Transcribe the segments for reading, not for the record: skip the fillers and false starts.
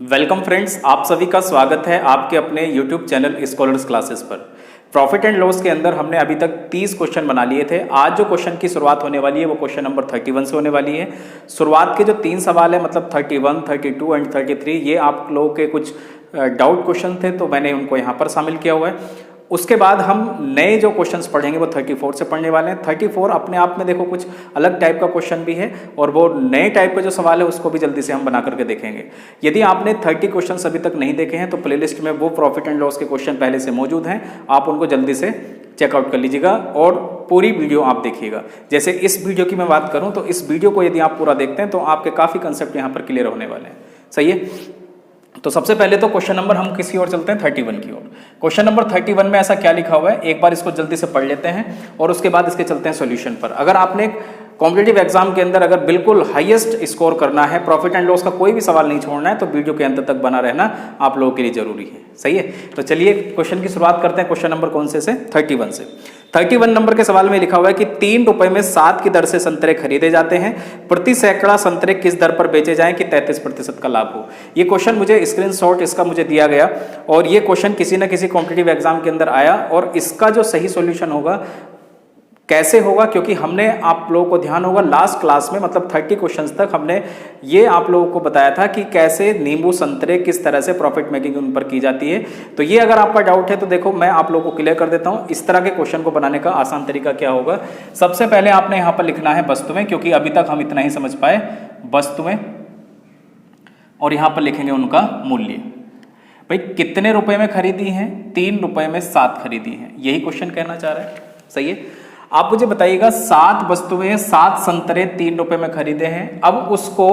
Welcome friends, आप सभी का स्वागत है आपके अपने यूट्यूब चैनल स्कॉलर्स क्लासेस पर। प्रॉफिट एंड लॉस के अंदर हमने अभी तक 30 क्वेश्चन बना लिए थे। आज जो क्वेश्चन की शुरुआत होने वाली है वो क्वेश्चन नंबर 31 से होने वाली है। शुरुआत के जो 3 सवाल है मतलब 31, 32 एंड 33, ये आप लोगों के कुछ डाउट क्वेश्चन थे तो मैंने उनको यहाँ पर शामिल किया हुआ है। उसके बाद हम नए जो क्वेश्चंस पढ़ेंगे वो 34 से पढ़ने वाले हैं। 34 अपने आप में देखो कुछ अलग टाइप का क्वेश्चन भी है और वो नए टाइप का जो सवाल है उसको भी जल्दी से हम बना करके देखेंगे। यदि आपने 30 क्वेश्चंस अभी तक नहीं देखे हैं तो प्लेलिस्ट में वो प्रॉफिट एंड लॉस के क्वेश्चन पहले से मौजूद हैं, आप उनको जल्दी से चेकआउट कर लीजिएगा और पूरी वीडियो आप देखिएगा। जैसे इस वीडियो की मैं बात करूँ तो इस वीडियो को यदि आप पूरा देखते हैं तो आपके काफ़ी कंसेप्ट यहाँ पर क्लियर होने वाले हैं। सही है, तो सबसे पहले तो क्वेश्चन नंबर हम किसी और चलते हैं 31 की ओर। क्वेश्चन नंबर 31 में ऐसा क्या लिखा हुआ है, एक बार इसको जल्दी से पढ़ लेते हैं और उसके बाद इसके चलते हैं सॉल्यूशन पर। अगर आपने कॉम्पिटिटिव एग्जाम के अंदर अगर बिल्कुल हाईएस्ट स्कोर करना है, प्रॉफिट एंड लॉस का कोई भी सवाल नहीं छोड़ना है, तो वीडियो के अंत तक बना रहना आप लोगों के लिए जरूरी है। सही है, तो चलिए क्वेश्चन की शुरुआत करते हैं। क्वेश्चन नंबर कौन से 31 से। 31 नंबर के सवाल में लिखा हुआ है कि 3 रुपए में 7 की दर से संतरे खरीदे जाते हैं, प्रति सैकड़ा संतरे किस दर पर बेचे जाएं कि 33% का लाभ हो। ये क्वेश्चन मुझे स्क्रीनशॉट इसका मुझे दिया गया और ये क्वेश्चन किसी न किसी कॉम्पिटिटिव एग्जाम के अंदर आया और इसका जो सही सॉल्यूशन होगा कैसे होगा, क्योंकि हमने आप लोगों को ध्यान होगा लास्ट क्लास में मतलब 30 क्वेश्चंस तक हमने ये आप लोगों को बताया था कि कैसे नींबू संतरे किस तरह से प्रॉफिट मेकिंग उन पर की जाती है। तो ये अगर आपका डाउट है तो देखो मैं आप लोगों को क्लियर कर देता हूँ इस तरह के क्वेश्चन को बनाने का आसान तरीका क्या होगा। सबसे पहले आपने यहाँ पर लिखना है वस्तुएं, क्योंकि अभी तक हम इतना ही समझ पाए वस्तुएं, और यहाँ पर लिखेंगे उनका मूल्य। भाई कितने रुपए में खरीदी है, 3 रुपए में 7 खरीदी है, यही क्वेश्चन कहना चाह रहा है। सही है, आप मुझे बताइएगा 7 वस्तुएं 7 संतरे 3 रुपए में खरीदे हैं, अब उसको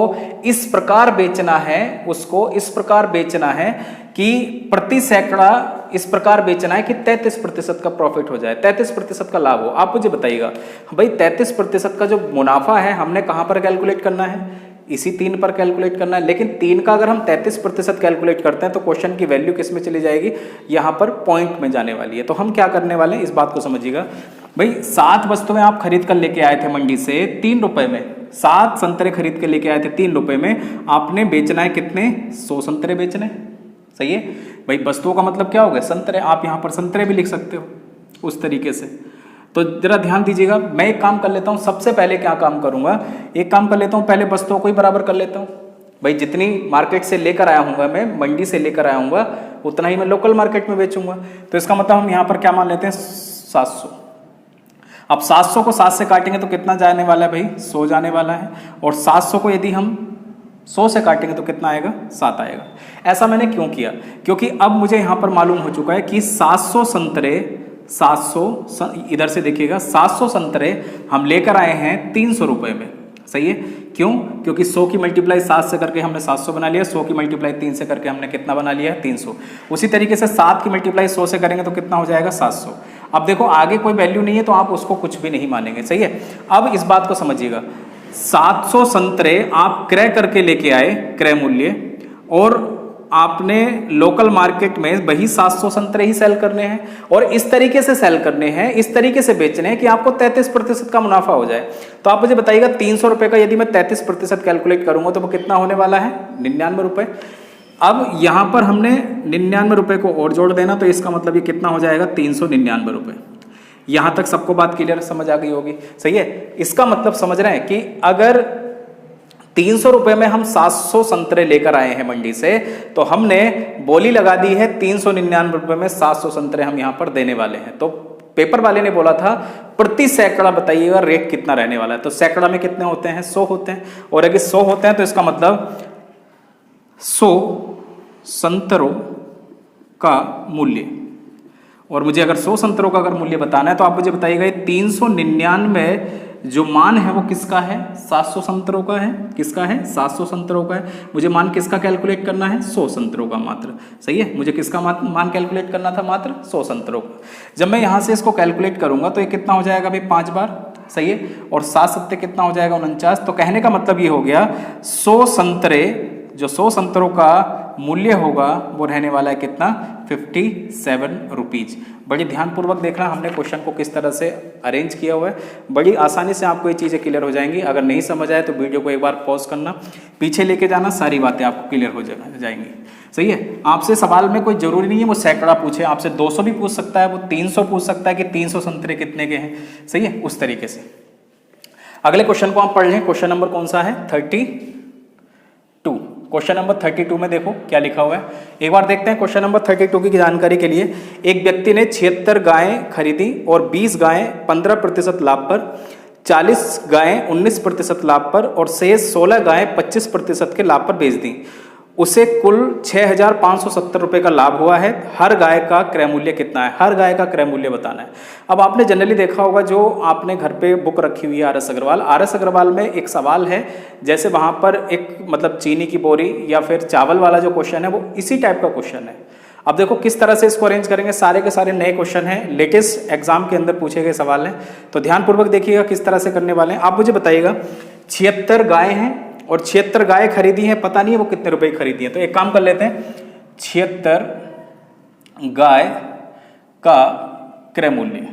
इस प्रकार बेचना है, उसको इस प्रकार बेचना है कि प्रति सैकड़ा इस प्रकार बेचना है कि 33% का प्रॉफिट हो जाए, 33% का लाभ हो। आप मुझे बताइएगा भाई 33% का जो मुनाफा है हमने कहां पर कैलकुलेट करना है, इसी 3 पर कैलकुलेट करना है। लेकिन 3 का अगर हम 33% कैलकुलेट करते हैं तो क्वेश्चन की वैल्यू किस में चली जाएगी, यहाँ पर पॉइंट में जाने वाली है। तो हम क्या करने वाले हैं इस बात को समझिएगा। भाई 7 वस्तुएं आप खरीद कर लेके आए थे मंडी से 3 रुपए में, 7 संतरे खरीद के लेके आए थे 3 रुपए में, आपने बेचना है कितने, 100 संतरे बेचने। सही है भाई, वस्तुओं का मतलब क्या हो गया, संतरे। आप यहाँ पर संतरे भी लिख सकते हो उस तरीके से। तो जरा ध्यान दीजिएगा, मैं एक काम कर लेता हूँ। सबसे पहले क्या काम करूंगा, एक काम कर लेता हूँ, पहले वस्तुओं को ही बराबर कर लेता हूँ। भाई जितनी मार्केट से लेकर आया हूँ मैं, मंडी से लेकर आया हूँ उतना ही मैं लोकल मार्केट में बेचूंगा। तो इसका मतलब हम यहाँ पर क्या मान लेते हैं, 700। अब 700 को 7 से काटेंगे तो कितना जाने वाला है भाई, 100 जाने वाला है। और 700 को यदि हम 100 से काटेंगे तो कितना आएगा, 7 आएगा। ऐसा मैंने क्यों किया, क्योंकि अब मुझे यहाँ पर मालूम हो चुका है कि 700 संतरे 700 इधर से देखिएगा 700 संतरे हम लेकर आए हैं 300 रुपए में। सही है, क्यों, क्योंकि 100 की मल्टीप्लाई 7 से करके हमने 700 बना लिया, 100 की मल्टीप्लाई 3 से करके हमने कितना बना लिया, 300। उसी तरीके से 7 की मल्टीप्लाई 100 से करेंगे तो कितना हो जाएगा, 700। अब देखो आगे कोई वैल्यू नहीं है तो आप उसको कुछ भी नहीं मानेंगे। सही है, अब इस बात को समझिएगा, 700 संतरे आप क्रय करके लेके आए, क्रय मूल्य, और आपने लोकल मार्केट में वही 700 संतरे ही सेल करने हैं और इस तरीके से सेल करने हैं, इस तरीके से बेचने हैं कि आपको 33% का मुनाफा हो जाए। तो आप मुझे बताइएगा 300 रुपए का यदि मैं 33% कैलकुलेट करूंगा तो वो कितना होने वाला है, 99 रुपए। अब यहां पर हमने 99 रुपए को और जोड़ देना, तो इसका मतलब ये कितना हो जाएगा, 399 रुपए। यहां तक सबको बात क्लियर समझ आ गई होगी। सही है, इसका मतलब समझ रहे हैं कि अगर 300 रुपए में हम 700 संतरे लेकर आए हैं मंडी से, तो हमने बोली लगा दी है 399 रुपए में 700 संतरे हम यहां पर देने वाले हैं। तो पेपर वाले ने बोला था प्रति सैकड़ा बताइएगा रेट कितना रहने वाला है। तो सैकड़ा में कितने होते हैं, 100 होते हैं, और अगर 100 होते हैं तो इसका मतलब 100 संतरों का मूल्य, और मुझे अगर 100 संतरों का अगर मूल्य बताना है तो आप मुझे बताइएगा 399 जो मान है वो किसका है, 700 संतरों का है। किसका है, 700 संतरों का है। मुझे मान किसका कैलकुलेट करना है, 100 संतरों का मात्र। सही है, मुझे किसका मान कैलकुलेट करना था, मात्र 100 संतरों का। जब मैं यहां से इसको कैलकुलेट करूंगा तो ये कितना हो जाएगा भाई, 5 बार। सही है, और 7 सत्ते कितना हो जाएगा, 49। तो कहने का मतलब ये हो गया 100 संतरे, जो 100 संतरों का मूल्य होगा वो रहने वाला है कितना, 57 रुपीज। बड़ी ध्यानपूर्वक देखना हमने क्वेश्चन को किस तरह से अरेंज किया हुआ है, बड़ी आसानी से आपको ये चीज़ें क्लियर हो जाएंगी। अगर नहीं समझ आए तो वीडियो को एक बार पॉज करना, पीछे लेके जाना, सारी बातें आपको क्लियर हो जाएंगी। सही है। आपसे सवाल में कोई जरूरी नहीं है वो सैकड़ा पूछे, आपसे 200 भी पूछ सकता है, वो 300 पूछ सकता है कि 300 संतरे कितने के हैं। सही है, उस तरीके से। अगले क्वेश्चन को आप पढ़ लें। क्वेश्चन नंबर कौन सा है, 32। क्वेश्चन नंबर 32 में देखो क्या लिखा हुआ है, एक बार देखते हैं। क्वेश्चन नंबर 32 की जानकारी के लिए, एक व्यक्ति ने 76 गायें खरीदी और 20 गायें 15% लाभ पर, 40 गायें 19% लाभ पर और शेष 16 गायें 25% के लाभ पर बेच दी। उसे कुल 6,570 रुपये का लाभ हुआ है। हर गाय का क्रय मूल्य कितना है, हर गाय का क्रय मूल्य बताना है। अब आपने जनरली देखा होगा, जो आपने घर पे बुक रखी हुई है आर एस अग्रवाल में एक सवाल है, जैसे वहाँ पर एक मतलब चीनी की बोरी या फिर चावल वाला जो क्वेश्चन है वो इसी टाइप का क्वेश्चन है। अब देखो किस तरह से इसको अरेंज करेंगे, सारे के सारे नए क्वेश्चन हैं, लेटेस्ट एग्जाम के अंदर पूछे गए सवाल हैं, तो ध्यानपूर्वक देखिएगा किस तरह से करने वाले हैं। आप मुझे बताइएगा, 76 गाय हैं और 76 गाय खरीदी हैं, पता नहीं है वो कितने रुपए की खरीदी है। तो एक काम कर लेते हैं, 76 गाय का क्रय मूल्य।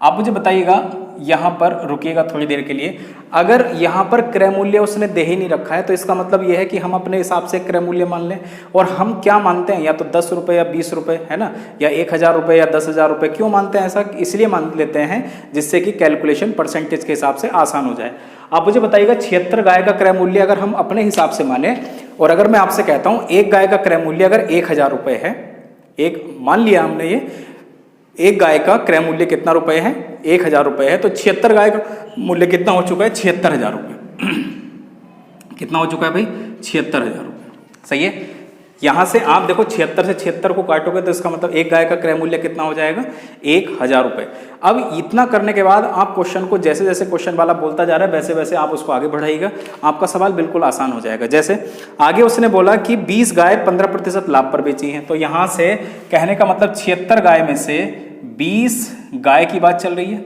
आप मुझे बताइएगा, यहां पर रुकिएगा थोड़ी देर के लिए, अगर यहां पर क्रय मूल्य उसने दे ही नहीं रखा है तो इसका मतलब यह है कि हम अपने हिसाब से क्रय मूल्य मान लें। और हम क्या मानते हैं, या तो 10 रुपये या 20 रुपये, है ना, या 1,000 रुपये या 10,000 रुपये। क्यों मानते हैं ऐसा, इसलिए मान लेते हैं जिससे कि कैलकुलेशन परसेंटेज के हिसाब से आसान हो जाए। आप मुझे बताइएगा, 76 गाय का क्रय मूल्य अगर हम अपने हिसाब से माने, और अगर मैं आपसे कहता हूं एक गाय का क्रय मूल्य अगर 1,000 रुपये है, एक मान लिया हमने, ये एक गाय का क्रय मूल्य कितना रुपए है, 1,000 रुपये है, तो 76 गाय का मूल्य कितना हो चुका है, 76,000 रुपये। कितना हो चुका है भाई, 76,000 रुपये। सही है। यहां से आप देखो 76 से 76 को काटोगे तो इसका मतलब एक गाय का क्रय मूल्य कितना हो जाएगा, 1,000 रुपये। अब इतना करने के बाद आप क्वेश्चन को जैसे जैसे क्वेश्चन वाला बोलता जा रहा है वैसे वैसे आप उसको आगे बढ़ाइएगा, आपका सवाल बिल्कुल आसान हो जाएगा। जैसे आगे उसने बोला कि 20 गाय 15% लाभ पर बेची हैं, तो यहां से कहने का मतलब 76 गाय में से 20 गाय की बात चल रही है।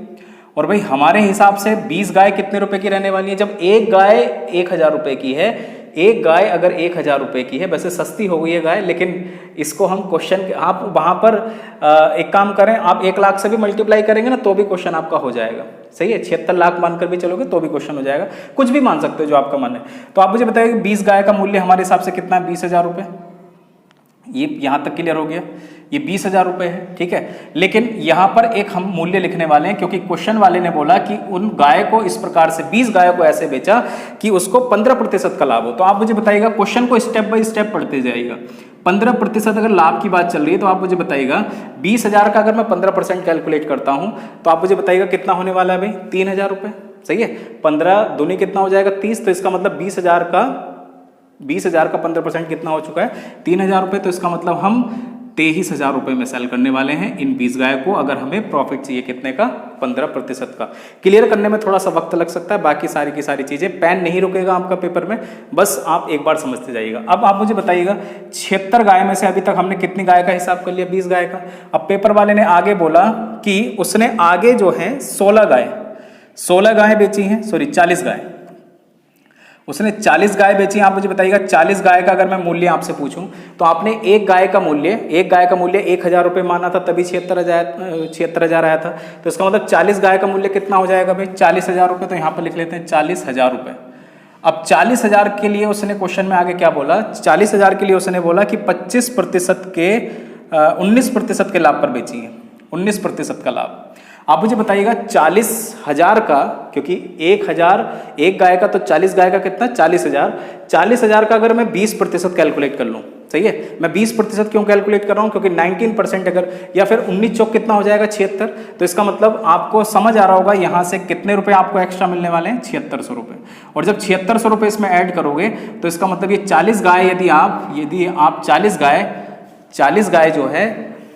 और भाई हमारे हिसाब से 20 गाय कितने रुपए की रहने वाली है, जब एक गाय 1,000 रुपये की है, एक गाय अगर 1,000 रुपये की है, वैसे सस्ती हो गई है गाय, लेकिन इसको हम क्वेश्चन, आप वहां पर एक काम करें, आप 1 लाख से भी मल्टीप्लाई करेंगे ना तो भी क्वेश्चन आपका हो जाएगा। सही है, 76 लाख मानकर भी चलोगे तो भी क्वेश्चन हो जाएगा, कुछ भी मान सकते हो जो आपका मन है। तो आप मुझे बताइए कि 20 गाय का मूल्य हमारे हिसाब से कितना है, 20,000 रुपये। ये यहां तक क्लियर हो गया, ये 20,000 रुपये है, ठीक है। लेकिन यहां पर एक हम मूल्य लिखने वाले हैं, क्योंकि क्वेश्चन वाले ने बोला कि उन गाय को इस प्रकार से 20 गायों को ऐसे बेचा कि उसको 15% का लाभ हो। तो आप मुझे बताइएगा, क्वेश्चन को स्टेप बाय स्टेप पढ़ते जाइएगा। 15% अगर लाभ की बात चल रही है तो आप मुझे बताइएगा 20,000 का अगर मैं 15% कैलकुलेट करता हूं तो आप मुझे बताइएगा कितना होने वाला है भाई, 3,000 रुपये। सही है, 15 दूनी कितना हो जाएगा, 30। तो इसका मतलब 20,000 का 15% कितना हो चुका है, 3,000 रुपये। तो इसका मतलब हम 23,000 रुपये में सेल करने वाले हैं इन 20 गाय को, अगर हमें प्रॉफिट चाहिए कितने का, 15% का। क्लियर करने में थोड़ा सा वक्त लग सकता है, बाकी सारी की सारी चीजें, पेन नहीं रुकेगा आपका पेपर में, बस आप एक बार समझते जाइएगा। अब आप मुझे बताइएगा, 76 गाय में से अभी तक हमने कितनी गाय का हिसाब कर लिया, 20 गाय का। अब पेपर वाले ने आगे बोला कि उसने आगे जो है 16 गाय बेची हैं, सॉरी 40 गाय, उसने 40 गाय बेची। आप मुझे बताइएगा 40 गाय का अगर मैं मूल्य आपसे पूछूं तो आपने एक गाय का मूल्य 1,000 रुपये माना था, तभी 76,000 आया था। तो इसका मतलब 40 गाय का मूल्य कितना हो जाएगा भाई, 40,000 रुपये। तो यहाँ पर लिख लेते हैं 40,000 रुपये। अब 40,000 के लिए उसने क्वेश्चन में आगे क्या बोला, 40,000 के लिए उसने बोला कि 25% के 19% के लाभ पर बेची है, 19% का लाभ। आप मुझे बताइएगा 40,000 का, क्योंकि 1,000 एक गाय का, तो 40 गाय का कितना, 40,000। 40,000 का अगर मैं 20% कैलकुलेट कर लूँ, सही है, मैं 20% क्यों कैलकुलेट कर रहा हूँ, क्योंकि 19% अगर, या फिर 19 चौक कितना हो जाएगा, 76। तो इसका मतलब आपको समझ आ रहा होगा यहाँ से कितने रुपए आपको एक्स्ट्रा मिलने वाले हैं, 7600 रुपये। और जब 7600 रुपये इसमें ऐड करोगे तो इसका मतलब ये 40 गाय, यदि आप 40 गाय जो है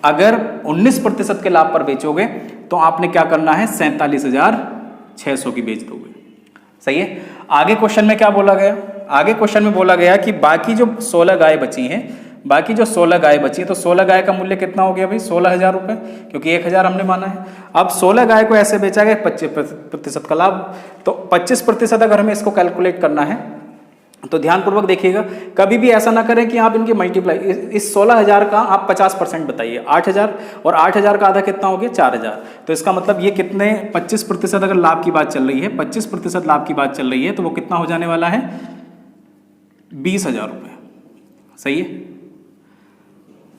अगर 19% के लाभ पर बेचोगे तो आपने क्या करना है, 47,600 की बेच दोगे। सही है। आगे क्वेश्चन में क्या बोला गया, आगे क्वेश्चन में बोला गया कि बाकी जो 16 गाय बची हैं, तो 16 गाय का मूल्य कितना हो गया भाई, 16,000 रुपये, क्योंकि 1,000 हमने माना है। अब 16 गाय को ऐसे बेचा गया, 25% का लाभ। तो 25% अगर हमें इसको कैलकुलेट करना है तो ध्यानपूर्वक देखिएगा, कभी भी ऐसा ना करें कि आप इनकी मल्टीप्लाई, इस 16,000 का आप 50% बताइए, 8,000, और 8,000 का आधा कितना हो गया, 4,000। तो इसका मतलब ये कितने 25% अगर लाभ की बात चल रही है, 25% लाभ की बात चल रही है, तो वो कितना हो जाने वाला है, 20,000 रुपये। सही है,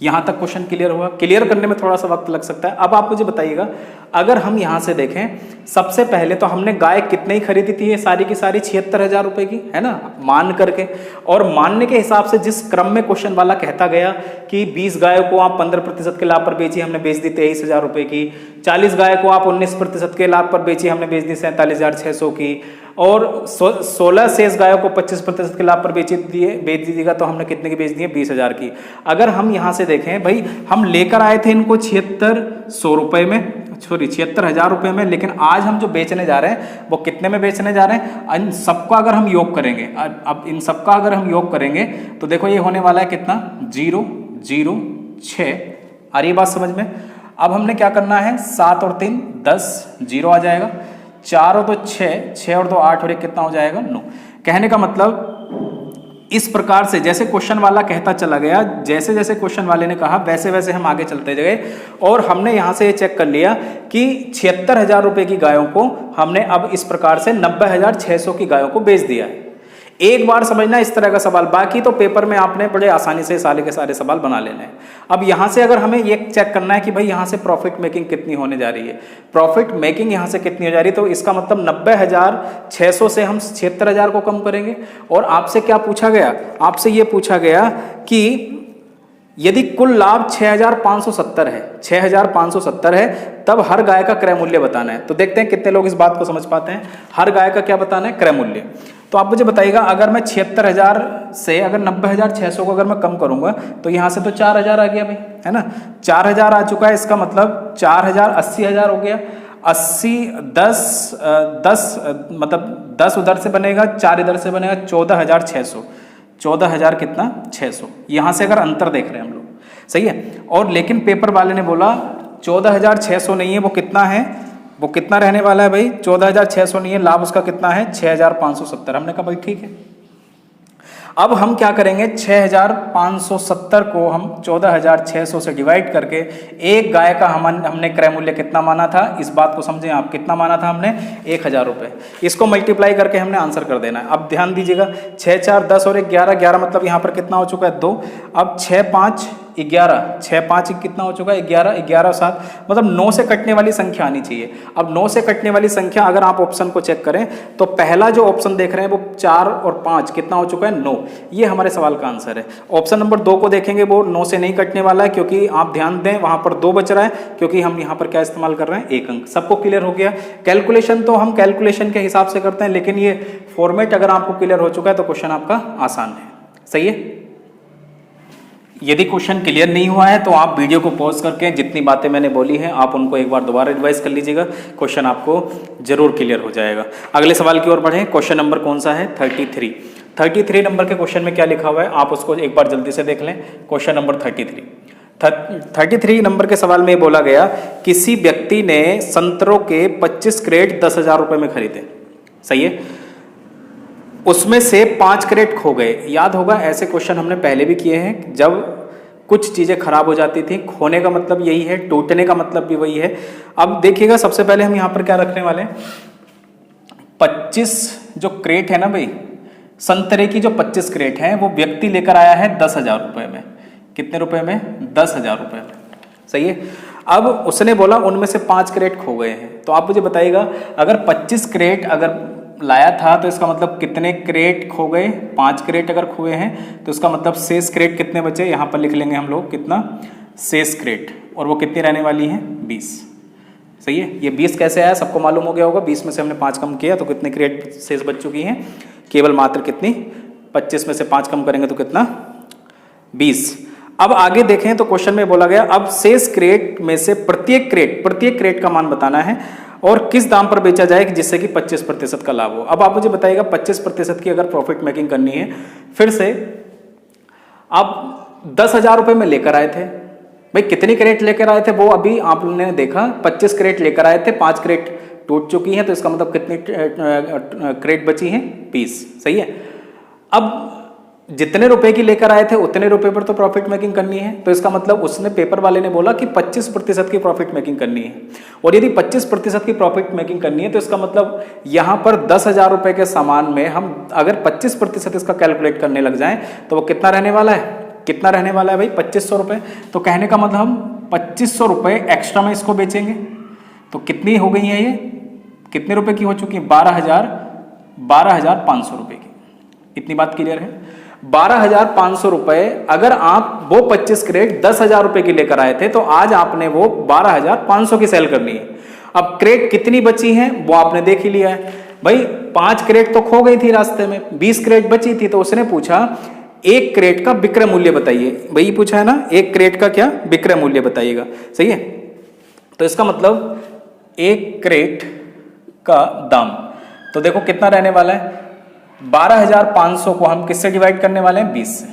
यहां तक क्वेश्चन क्लियर हुआ। क्लियर करने में थोड़ा सा वक्त लग सकता है। अब आप मुझे बताइएगा, अगर हम यहां से देखें, सबसे पहले तो हमने गाय कितने ही खरीदी थी, ये सारी की सारी 76,000 रुपए की, है ना, मान करके। और मानने के हिसाब से जिस क्रम में क्वेश्चन वाला कहता गया कि 20 गायों को आप 15% के लाभ पर बेची, हमने बेच दी 23,000 रुपए की, 40 गाय को आप 19% के लाभ पर बेची, हमने बेच दी 47,600 की, और 16 शेष गायों को 25% के लाभ पर बेच दीजिएगा तो हमने कितने की बेच दी है, 20,000 की। अगर हम यहाँ से देखें भाई, हम लेकर आए थे इनको 7600 रुपये में, सॉरी 76,000 रुपये में, लेकिन आज हम जो बेचने जा रहे हैं वो कितने में बेचने जा रहे हैं, इन सबका अगर हम योग करेंगे, अब इन सबका अगर हम योग करेंगे तो देखो ये होने वाला है कितना, 006। आ रही बात समझ में। अब हमने क्या करना है, 7 और 3 10, 0 आ जाएगा, 4 और 2 6, 6 और 2 8, और एक कितना हो जाएगा, 9। कहने का मतलब इस प्रकार से जैसे क्वेश्चन वाला कहता चला गया, जैसे जैसे क्वेश्चन वाले ने कहा वैसे वैसे हम आगे चलते गए, और हमने यहां से ये चेक कर लिया कि 76,000 रुपए की गायों को हमने अब इस प्रकार से 90,600 की गायों को बेच दिया है। एक बार समझना इस तरह का सवाल, बाकी तो पेपर में आपने बड़े आसानी से सारे के सारे सवाल बना लेने हैं। अब यहां से अगर हमें ये चेक करना है कि भाई यहां से प्रॉफिट मेकिंग कितनी होने जा रही है, प्रॉफिट मेकिंग यहां से कितनी हो जा रही है, तो इसका मतलब 90,600 से हम 76,000 को कम करेंगे। और आपसे क्या पूछा गया, आपसे ये पूछा गया कि यदि कुल लाभ 6,570 है, 6,570 है, तब हर गाय का क्रय मूल्य बताना है। तो देखते हैं कितने लोग इस बात को समझ पाते हैं। हर गाय का क्या बताना है, क्रय मूल्य। तो आप मुझे बताइएगा, अगर मैं 76,000 से अगर 90,600 को अगर मैं कम करूंगा तो यहां से तो 4,000 आ गया भाई, है ना, 4,000 आ चुका है। इसका मतलब 4,000 80,000 हो गया, 80 10 मतलब 10 उधर से बनेगा, 4 इधर से बनेगा, 14,600, 14,000 कितना, 600। यहां से अगर अंतर देख रहे हैं हम लोग, सही है। और लेकिन पेपर वाले ने बोला 14,600 नहीं है, वो कितना है, वो कितना रहने वाला है भाई, 14,600 नहीं है, लाभ उसका कितना है, 6,570। हमने कहा भाई ठीक है। अब हम क्या करेंगे, 6,570 को हम 14,600 से डिवाइड करके एक गाय का हमने क्रय मूल्य कितना माना था, इस बात को समझें आप, कितना माना था हमने, 1,000 रुपये। इसको मल्टीप्लाई करके हमने आंसर कर देना है। अब ध्यान दीजिएगा, 6 4 10 और 11 11, मतलब यहाँ पर कितना हो चुका है, 2। अब 6 5 11, 6 5 कितना हो चुका है, 11 11 7, मतलब 9 से कटने वाली संख्या आनी चाहिए। अब 9 से कटने वाली संख्या अगर आप ऑप्शन को चेक करें तो पहला जो ऑप्शन देख रहे हैं वो 4 और 5 कितना हो चुका है, 9। ये हमारे सवाल का आंसर है। ऑप्शन नंबर 2 को देखेंगे, वो 9 से नहीं कटने वाला है, क्योंकि आप ध्यान दें वहां पर 2 बच रहा है, क्योंकि हम यहाँ पर क्या इस्तेमाल कर रहे हैं, 1 अंक। सबको क्लियर हो गया। कैलकुलेशन तो हम कैलकुलेशन के हिसाब से करते हैं, लेकिन ये फॉर्मेट अगर आपको क्लियर हो चुका है तो क्वेश्चन आपका आसान है। सही है। यदि क्वेश्चन क्लियर नहीं हुआ है तो आप वीडियो को पॉज करके जितनी बातें मैंने बोली हैं आप उनको एक बार दोबारा रिवाइज कर लीजिएगा, क्वेश्चन आपको जरूर क्लियर हो जाएगा। अगले सवाल की ओर बढ़ें। क्वेश्चन नंबर कौन सा है, 33 नंबर के क्वेश्चन में क्या लिखा हुआ है आप उसको एक बार जल्दी से देख लें। क्वेश्चन नंबर 33 नंबर के सवाल में बोला गया, किसी व्यक्ति ने संतरों के 25 क्रेट 10,000 रुपए में खरीदे। सही है। उसमें से 5 क्रेट खो गए। याद होगा ऐसे क्वेश्चन हमने पहले भी किए हैं, जब कुछ चीजें खराब हो जाती थी। खोने का मतलब यही है, टूटने का मतलब भी वही है। अब देखिएगा, सबसे पहले हम यहां पर क्या रखने वाले हैं, 25 जो क्रेट है ना भाई, संतरे की जो 25 क्रेट है वो व्यक्ति लेकर आया है 10,000 रुपए में। कितने रुपए में, 10,000 रुपए में। सही है। अब उसने बोला उनमें से 5 क्रेट खो गए हैं। तो आप मुझे बताइएगा, अगर 25 क्रेट अगर लाया था तो इसका मतलब कितने क्रेट खो गए, 5 क्रेट अगर खोए हैं तो इसका मतलब शेष क्रेट कितने बचे, यहां पर लिख लेंगे हम लोग कितना, शेष क्रेट, और वो कितनी रहने वाली है, 20। सही है। ये 20 कैसे आया सबको मालूम हो गया होगा, 20 में से हमने 5 कम किया तो कितने क्रेट शेष बच चुकी हैं, केवल मात्र कितनी, 25 में से 5 कम करेंगे तो कितना, 20। अब आगे देखें तो क्वेश्चन में बोला गया, अब शेष क्रेट में से प्रत्येक क्रेट का मान बताना है और किस दाम पर बेचा जाए जिससे कि 25% का लाभ हो। अब आप मुझे बताइएगा 25% की अगर प्रॉफिट मेकिंग करनी है, फिर से आप 10,000 रुपए में लेकर आए थे भाई, कितनी क्रेट लेकर आए थे वो अभी आप लोगों ने देखा, 25 क्रेट लेकर आए थे, 5 क्रेट टूट चुकी हैं, तो इसका मतलब कितनी क्रेट बची हैं, 20। सही है। अब जितने रुपए की लेकर आए थे उतने रुपए पर तो प्रॉफिट मेकिंग करनी है, तो इसका मतलब उसने पेपर वाले ने बोला कि 25% की प्रॉफिट मेकिंग करनी है। और यदि 25% की प्रॉफिट मेकिंग करनी है तो इसका मतलब यहाँ पर 10,000 रुपए के सामान में हम अगर 25% इसका कैलकुलेट करने लग जाएं तो वो कितना रहने वाला है, कितना रहने वाला है भाई, 2500 रुपये। तो कहने का मतलब हम 2500 रुपये एक्स्ट्रा में इसको बेचेंगे। तो कितनी हो गई है ये, कितने रुपए की हो चुकी है, 12,500 रुपये की। इतनी बात क्लियर है। 12,500 रुपये अगर आप वो 25 क्रेट 10,000 रुपये की लेकर आए थे तो आज आपने वो 12,500 की सेल करनी है। अब क्रेट कितनी बची हैं वो आपने देख ही लिया है भाई, 5 क्रेट तो खो गई थी रास्ते में, 20 क्रेट बची थी। तो उसने पूछा एक क्रेट का विक्रय मूल्य बताइए, वही पूछा है ना, एक क्रेट का क्या विक्रय मूल्य बताइएगा, सही है। तो इसका मतलब एक क्रेट का दाम तो देखो कितना रहने वाला है, 12,500 को हम किससे डिवाइड करने वाले हैं, 20 से।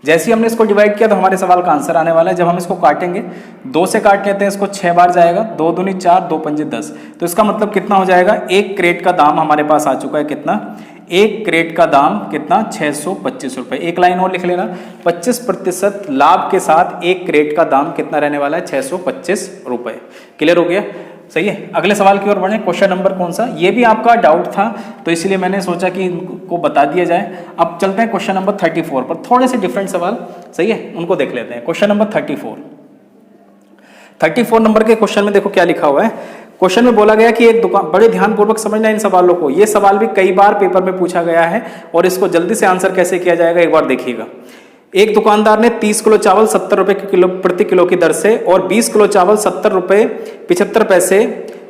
जैसे ही हमने इसको डिवाइड किया तो हमारे सवाल का आंसर आने वाला है। जब हम इसको काटेंगे 2 से काट लेते हैं इसको, 6 बार जाएगा, 2 दूनी 4, 2 पंजे 10। तो इसका मतलब कितना हो जाएगा, एक क्रेट का दाम हमारे पास आ चुका है कितना, एक क्रेट का दाम कितना, 625 रुपये। एक लाइन और लिख लेना, 25% लाभ के साथ एक क्रेट का दाम कितना रहने वाला है, 625 रुपये। क्लियर हो गया, सही है। अगले सवाल की ओर बढ़े। क्वेश्चन नंबर कौन सा, ये भी आपका डाउट था तो इसलिए मैंने सोचा कि इनको बता दिया जाए। अब चलते हैं क्वेश्चन नंबर 34 पर, थोड़े से डिफरेंट सवाल, सही है, उनको देख लेते हैं। क्वेश्चन नंबर 34 नंबर के क्वेश्चन में देखो क्या लिखा हुआ है। क्वेश्चन में बोला गया कि एक दुकान, बड़े ध्यानपूर्वक समझना इन सवालों को, ये सवाल भी कई बार पेपर में पूछा गया है और इसको जल्दी से आंसर कैसे किया जाएगा एक बार देखिएगा। एक दुकानदार ने 30 किलो चावल 70 रुपए प्रति किलो की दर से और 20 किलो चावल 70 रुपए 75 पैसे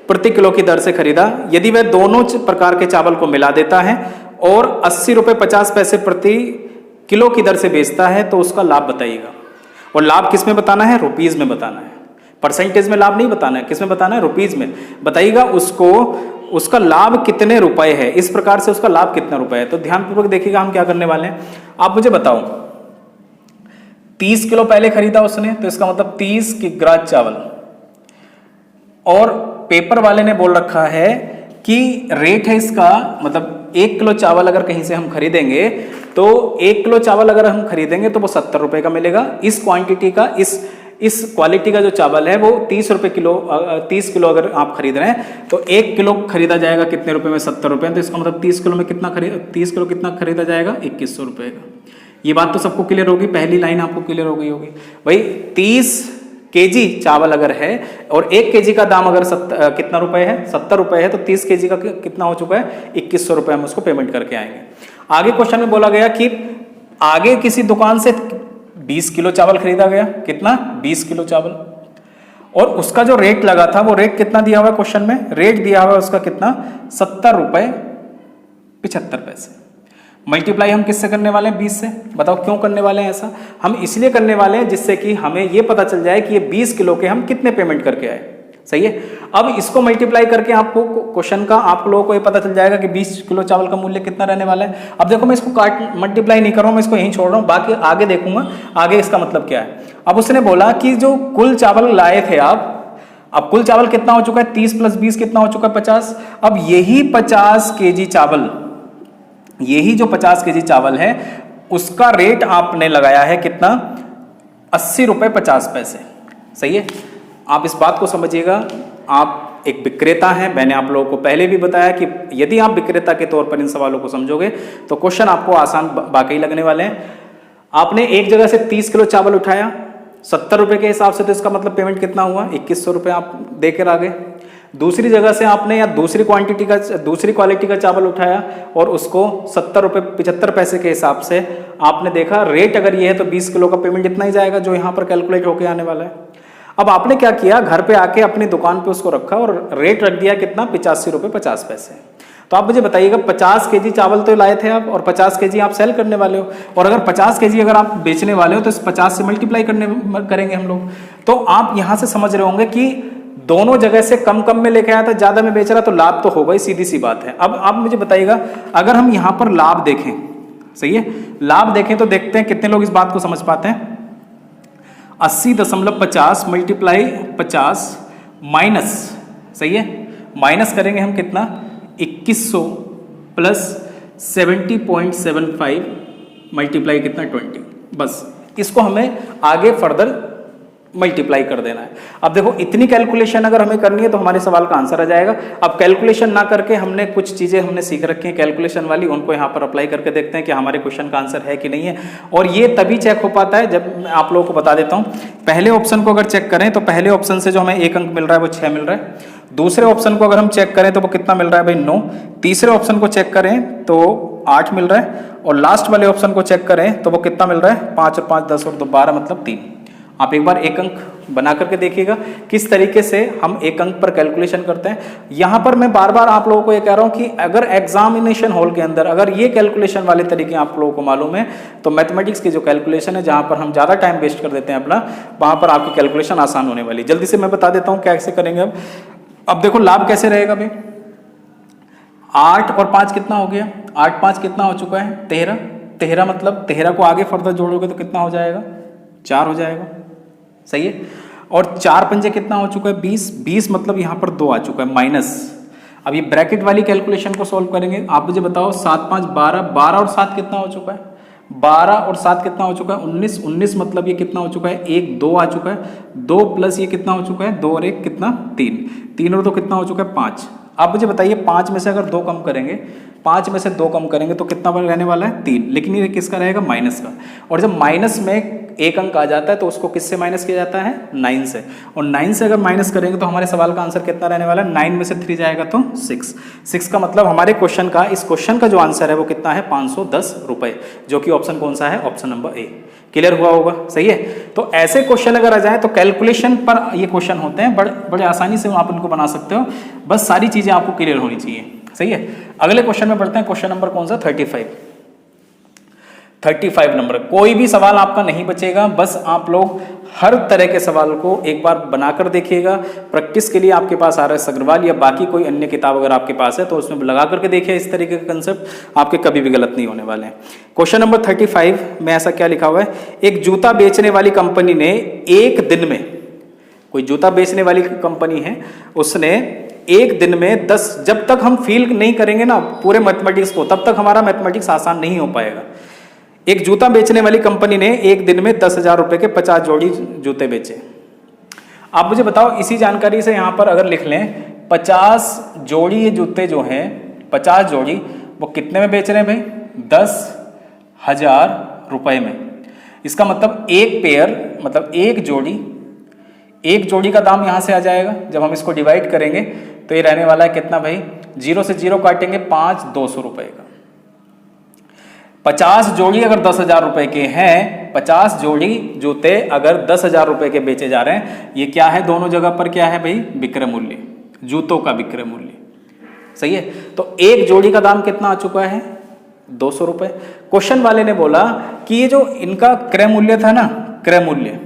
प्रति किलो की दर से खरीदा। यदि वह दोनों प्रकार के चावल को मिला देता है और 80 रुपए 50 पैसे प्रति किलो की दर से बेचता है तो उसका लाभ बताइएगा। और लाभ किस में बताना है, रुपीज में बताना है, परसेंटेज में लाभ नहीं बताना है, किस में बताना है, रुपीज में बताइएगा। उसको उसका लाभ कितने रुपए है, इस प्रकार से उसका लाभ कितना रुपए है। तो ध्यानपूर्वक देखिएगा हम क्या करने वाले हैं। आप मुझे बताओ, 30 किलो पहले खरीदा उसने तो इसका मतलब 30 किग्रा चावल, और पेपर वाले ने बोल रखा है कि रेट है इसका, मतलब 1 किलो चावल अगर कहीं से हम खरीदेंगे तो 1 किलो चावल अगर हम खरीदेंगे तो वो 70 रुपए का मिलेगा। इस क्वांटिटी का, इस क्वालिटी का जो चावल है वो 30 रुपए किलो, 30 किलो अगर आप खरीद रहे हैं तो 1 किलो खरीदा जाएगा कितने रुपए में, 70 रुपए। तो इसका मतलब 30 किलो में कितना 30 किलो कितना खरीदा जाएगा, 2100 रुपए का। ये बात तो सबको क्लियर होगी, पहली लाइन आपको क्लियर हो गई होगी भाई। 30 केजी चावल अगर है और 1 केजी का दाम अगर कितना रुपए है, 70 रुपए है, तो 30 केजी का कितना हो चुका है, 2100 रुपए हम उसको पेमेंट करके आएंगे। आगे क्वेश्चन में बोला गया कि आगे किसी दुकान से 20 किलो चावल खरीदा गया, कितना, 20 किलो चावल, और उसका जो रेट लगा था वो रेट कितना दिया हुआ है क्वेश्चन में, रेट दिया हुआ है उसका कितना, 70 रुपए 75 पैसे। मल्टीप्लाई हम किससे करने वाले हैं, 20 से। बताओ क्यों करने वाले हैं ऐसा, हम इसलिए करने वाले हैं जिससे कि हमें ये पता चल जाए कि ये 20 किलो के हम कितने पेमेंट करके आए, सही है। अब इसको मल्टीप्लाई करके आपको क्वेश्चन का, आप लोगों को ये पता चल जाएगा कि 20 किलो चावल का मूल्य कितना रहने वाला है। अब देखो मैं इसको मल्टीप्लाई नहीं कर रहा हूं, मैं इसको यहीं छोड़ रहा हूं, बाकी आगे देखूंगा आगे इसका मतलब क्या है। अब उसने बोला कि जो कुल चावल लाए थे आप, अब कुल चावल कितना हो चुका है, 30 + 20 कितना हो चुका है, 50। अब यही 50 केजी चावल, यही जो 50 केजी चावल है उसका रेट आपने लगाया है कितना, 80 रुपए 50 पैसे, सही है। आप इस बात को समझिएगा, आप एक विक्रेता हैं, मैंने आप लोगों को पहले भी बताया कि यदि आप विक्रेता के तौर पर इन सवालों को समझोगे तो क्वेश्चन आपको आसान वाकई लगने वाले हैं। आपने एक जगह से 30 किलो चावल उठाया 70 रुपए के हिसाब से, तो इसका मतलब पेमेंट कितना हुआ, 2100 रुपये आप देकर आ गए। दूसरी जगह से आपने या दूसरी क्वांटिटी का, दूसरी क्वालिटी का चावल उठाया और उसको 70 रुपये 75 पैसे के हिसाब से आपने देखा रेट अगर ये है तो 20 किलो का पेमेंट इतना ही जाएगा जो यहाँ पर कैलकुलेट होके आने वाला है। अब आपने क्या किया, घर पे आके अपनी दुकान पे उसको रखा और रेट रख दिया कितना, 85 रुपये 50 पैसे। तो आप मुझे बताइएगा 50 केजी चावल तो लाए थे आप और 50 केजी आप सेल करने वाले हो, और अगर 50 केजी अगर आप बेचने वाले हो तो इस 50 से मल्टीप्लाई करेंगे हम लोग। तो आप यहाँ से समझ रहे होंगे कि दोनों जगह से कम कम में लेके आया था, ज्यादा में बेच रहा तो लाभ तो होगा ही, सीधी सी बात है। अब आप मुझे बताइएगा अगर हम यहाँ पर लाभ देखें, सही है, लाभ देखें तो देखते हैं कितने लोग इस बात को समझ पाते हैं। 80.50 मल्टीप्लाई 50 माइनस, सही है, माइनस करेंगे हम कितना, 2100 प्लस 70.75 मल्टीप्लाई कितना 20, बस इसको हमें आगे फर्दर मल्टीप्लाई कर देना है। अब देखो इतनी कैलकुलेशन अगर हमें करनी है तो हमारे सवाल का आंसर आ जाएगा। अब कैलकुलेशन ना करके हमने कुछ चीज़ें हमने सीख रखी हैं कैलकुलेशन वाली, उनको यहाँ पर अप्लाई करके देखते हैं कि हमारे क्वेश्चन का आंसर है कि नहीं है। और ये तभी चेक हो पाता है जब मैं आप लोगों को बता देता हूँ। पहले ऑप्शन को अगर चेक करें तो पहले ऑप्शन से जो हमें 1 अंक मिल रहा है वो 6 मिल रहा है। दूसरे ऑप्शन को अगर हम चेक करें तो वो कितना मिल रहा है भाई 9। तीसरे ऑप्शन को चेक करें तो 8 मिल रहा है। और लास्ट वाले ऑप्शन को चेक करें तो वो कितना मिल रहा है 5 और 5 10 और 2 12 मतलब 3। आप एक बार 1 अंक बना करके देखिएगा किस तरीके से हम 1 अंक पर कैलकुलेशन करते हैं। यहाँ पर मैं बार बार आप लोगों को ये कह रहा हूँ कि अगर एग्जामिनेशन हॉल के अंदर अगर ये कैलकुलेशन वाले तरीके आप लोगों को मालूम है तो मैथमेटिक्स की जो कैलकुलेशन है जहाँ पर हम ज़्यादा टाइम वेस्ट कर देते हैं अपना, वहाँ पर आपकी कैलकुलेशन आसान होने वाली। जल्दी से मैं बता देता हूँ कैसे करेंगे। अब देखो लाभ कैसे रहेगा भाई, 8 और 5 कितना हो गया, 8 5 कितना हो चुका है 13। 13 मतलब 13 को आगे फर्दर जोड़ोगे तो कितना हो जाएगा 4 हो जाएगा, सही है। और 4 पंजे कितना हो चुका है 20। 20 मतलब यहाँ पर 2 आ चुका है माइनस। अब ये ब्रैकेट वाली कैलकुलेशन को सॉल्व करेंगे। आप मुझे बताओ 7 5 12, 12 और 7 कितना हो चुका है, 12 और 7 कितना हो चुका है 19। 19 मतलब ये कितना हो चुका है 1 2 आ चुका है। 2 प्लस ये कितना हो चुका है 2 और 1 कितना 3। 3 और 2 कितना हो चुका है 5। आप मुझे बताइए 5 में से अगर 2 कम करेंगे, 5 में से 2 कम करेंगे तो कितना रहने वाला है 3। लेकिन ये किसका रहेगा माइनस का। और जब माइनस में 1 अंक आ जाता है तो उसको किससे माइनस किया जाता है 9 से। और 9 से अगर माइनस करेंगे तो हमारे सवाल का आंसर कितना रहने वाला है 9 में से 3 जाएगा तो 6। 6 का मतलब हमारे क्वेश्चन का इस क्वेश्चन का जो आंसर है वो कितना है 510 रुपए, जो कि ऑप्शन कौन सा है ऑप्शन नंबर ए। क्लियर हुआ होगा, सही है। तो ऐसे क्वेश्चन अगर आ जाए तो कैलकुलेशन पर ये क्वेश्चन होते हैं, बड़े आसानी से आप उनको बना सकते हो। बस सारी चीजें आपको क्लियर होनी चाहिए, सही है। अगले क्वेश्चन में बढ़ते हैं। क्वेश्चन नंबर कौन सा 35 नंबर। कोई भी सवाल आपका नहीं बचेगा, बस आप लोग हर तरह के सवाल को एक बार बनाकर देखिएगा। प्रैक्टिस के लिए आपके पास RS अग्रवाल या बाकी कोई अन्य किताब अगर आपके पास है तो उसमें लगा करके देखिए। इस तरीके का कंसेप्ट आपके कभी भी गलत नहीं होने वाले हैं। क्वेश्चन नंबर 35 में ऐसा क्या लिखा हुआ है, एक जूता बेचने वाली कंपनी ने एक दिन में, कोई जूता बेचने वाली कंपनी है, उसने एक दिन में 10, जब तक हम फील नहीं करेंगे ना पूरे मैथमेटिक्स को तब तक हमारा मैथमेटिक्स आसान नहीं हो पाएगा। एक जूता बेचने वाली कंपनी ने एक दिन में 10,000 रुपए के 50 जोड़ी जूते बेचे। आप मुझे बताओ इसी जानकारी से यहां पर अगर लिख लें 50 जोड़ी ये जूते जो हैं 50 जोड़ी वो कितने में बेच रहे हैं भाई 10,000 रुपए में। इसका मतलब एक पेयर मतलब एक जोड़ी का दाम यहां से आ जाएगा। जब हम इसको डिवाइड करेंगे तो ये रहने वाला है कितना भाई, 0 से 0 काटेंगे 5 200 रुपए का। 50 जोड़ी अगर 10,000 रुपए के हैं, 50 जोड़ी जूते अगर 10,000 रुपए के बेचे जा रहे हैं, ये क्या है दोनों जगह पर क्या है भाई विक्रय मूल्य, जूतों का विक्रय मूल्य, सही है। तो एक जोड़ी का दाम कितना आ चुका है 200 रुपए। क्वेश्चन वाले ने बोला कि ये जो इनका क्रय मूल्य था ना, क्रय मूल्य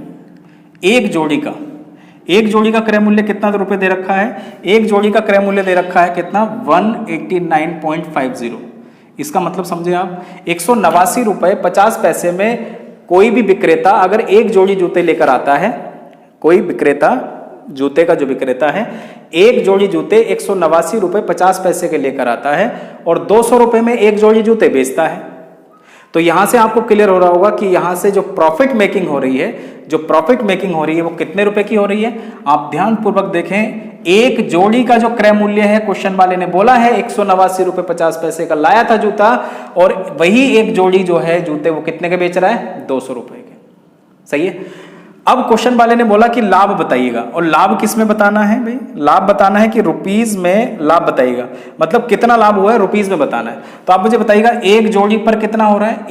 एक जोड़ी का क्रय मूल्य कितना रुपए दे रखा है, एक जोड़ी का क्रय मूल्य दे रखा है कितना 189.50। इसका मतलब समझे आप 189 रुपए 50 पैसे में कोई भी विक्रेता अगर एक जोड़ी जूते लेकर आता है, कोई विक्रेता जूते का जो विक्रेता है एक जोड़ी जूते 189 रुपए 50 पैसे के लेकर आता है और 200 रुपए में एक जोड़ी जूते बेचता है। तो यहां से आपको क्लियर हो रहा होगा कि यहां से जो प्रॉफिट मेकिंग हो रही है वो कितने रुपए की हो रही है। आप ध्यान पूर्वक देखें, एक जोड़ी का जो क्रय मूल्य है क्वेश्चन वाले ने बोला है 189 रुपए 50 पैसे का लाया था जूता, और वही एक जोड़ी जो है जूते वो कितने के बेच रहा है 200 रुपए के, सही है। अब क्वेश्चन वाले ने बोला कि लाभ बताइएगा, और लाभ किस में बताना है भाई, लाभ बताना है कि रुपीज में लाभ बताइएगा, मतलब कितना लाभ हुआ है रुपीज में बताना है। तो आप मुझे बताइएगा एक जोड़ी पर कितना हो रहा है,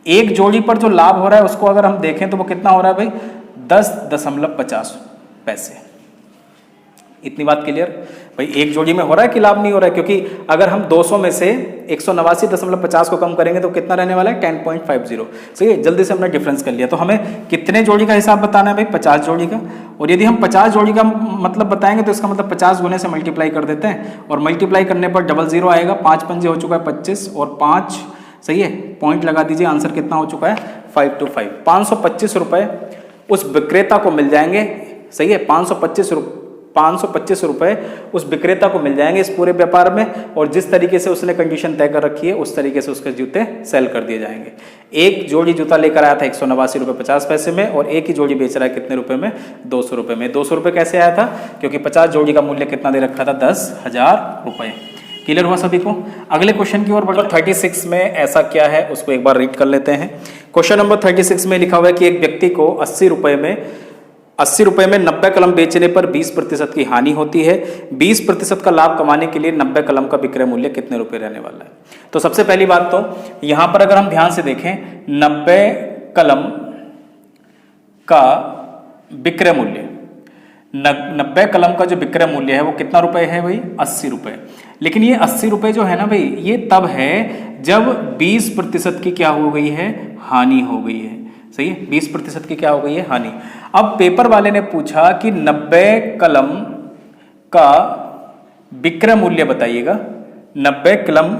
एक जोड़ी पर जो लाभ हो रहा है उसको अगर हम देखें तो वो कितना हो रहा है भाई 10.50 पैसे। इतनी बात क्लियर भाई, एक जोड़ी में हो रहा है कि लाभ नहीं हो रहा है, क्योंकि अगर हम 200 में से 189.50 को कम करेंगे तो कितना रहने वाला है 10.50, सही है। जल्दी से हमने डिफरेंस कर लिया। तो हमें कितने जोड़ी का हिसाब बताना है भाई 50 जोड़ी का, और यदि हम 50 जोड़ी का मतलब बताएंगे तो इसका मतलब 50 गुने से मल्टीप्लाई कर देते हैं, और मल्टीप्लाई करने पर 00 आएगा, 5 पंजे हो चुका है 25 और 5, सही है, पॉइंट लगा दीजिए, आंसर कितना हो चुका है 525 रुपए उस विक्रेता को मिल जाएंगे, सही है। 525 525 रुपये उस विक्रेता को मिल जाएंगे इस पूरे व्यापार में, और जिस तरीके से उसने कंडीशन तय कर रखी है उस तरीके से उसके जूते सेल कर दिए जाएंगे। एक जोड़ी जूता लेकर आया था 189 रुपये 50 पैसे में, और एक ही जोड़ी बेच रहा है कितने रुपए में? 200 रुपये में। 200 रुपये कैसे आया था? क्योंकि 50 जोड़ी का मूल्य कितना दे रखा था? 10,000 रुपये। क्लियर हुआ सभी को? अगले क्वेश्चन की ओर बढ़ो। 36 में ऐसा क्या है उसको एक बार रीड कर लेते हैं। क्वेश्चन नंबर 36 में लिखा हुआ है कि एक व्यक्ति को 80 रुपये में 90 कलम बेचने पर 20% की हानि होती है। 20% का लाभ कमाने के लिए 90 कलम का विक्रय मूल्य कितने रुपए रहने वाला है? तो सबसे पहली बात तो यहां पर अगर हम ध्यान से देखें, 90 कलम का विक्रय मूल्य, 90 कलम का जो विक्रय मूल्य है वो कितना रुपए है भाई? 80 रुपए। लेकिन ये 80 रुपए जो है ना भाई, ये तब है जब 20% की क्या हो गई है? हानि हो गई है। सही है, 20% की क्या हो गई है? हानि। अब पेपर वाले ने पूछा कि 90 कलम का विक्रय मूल्य बताइएगा, 90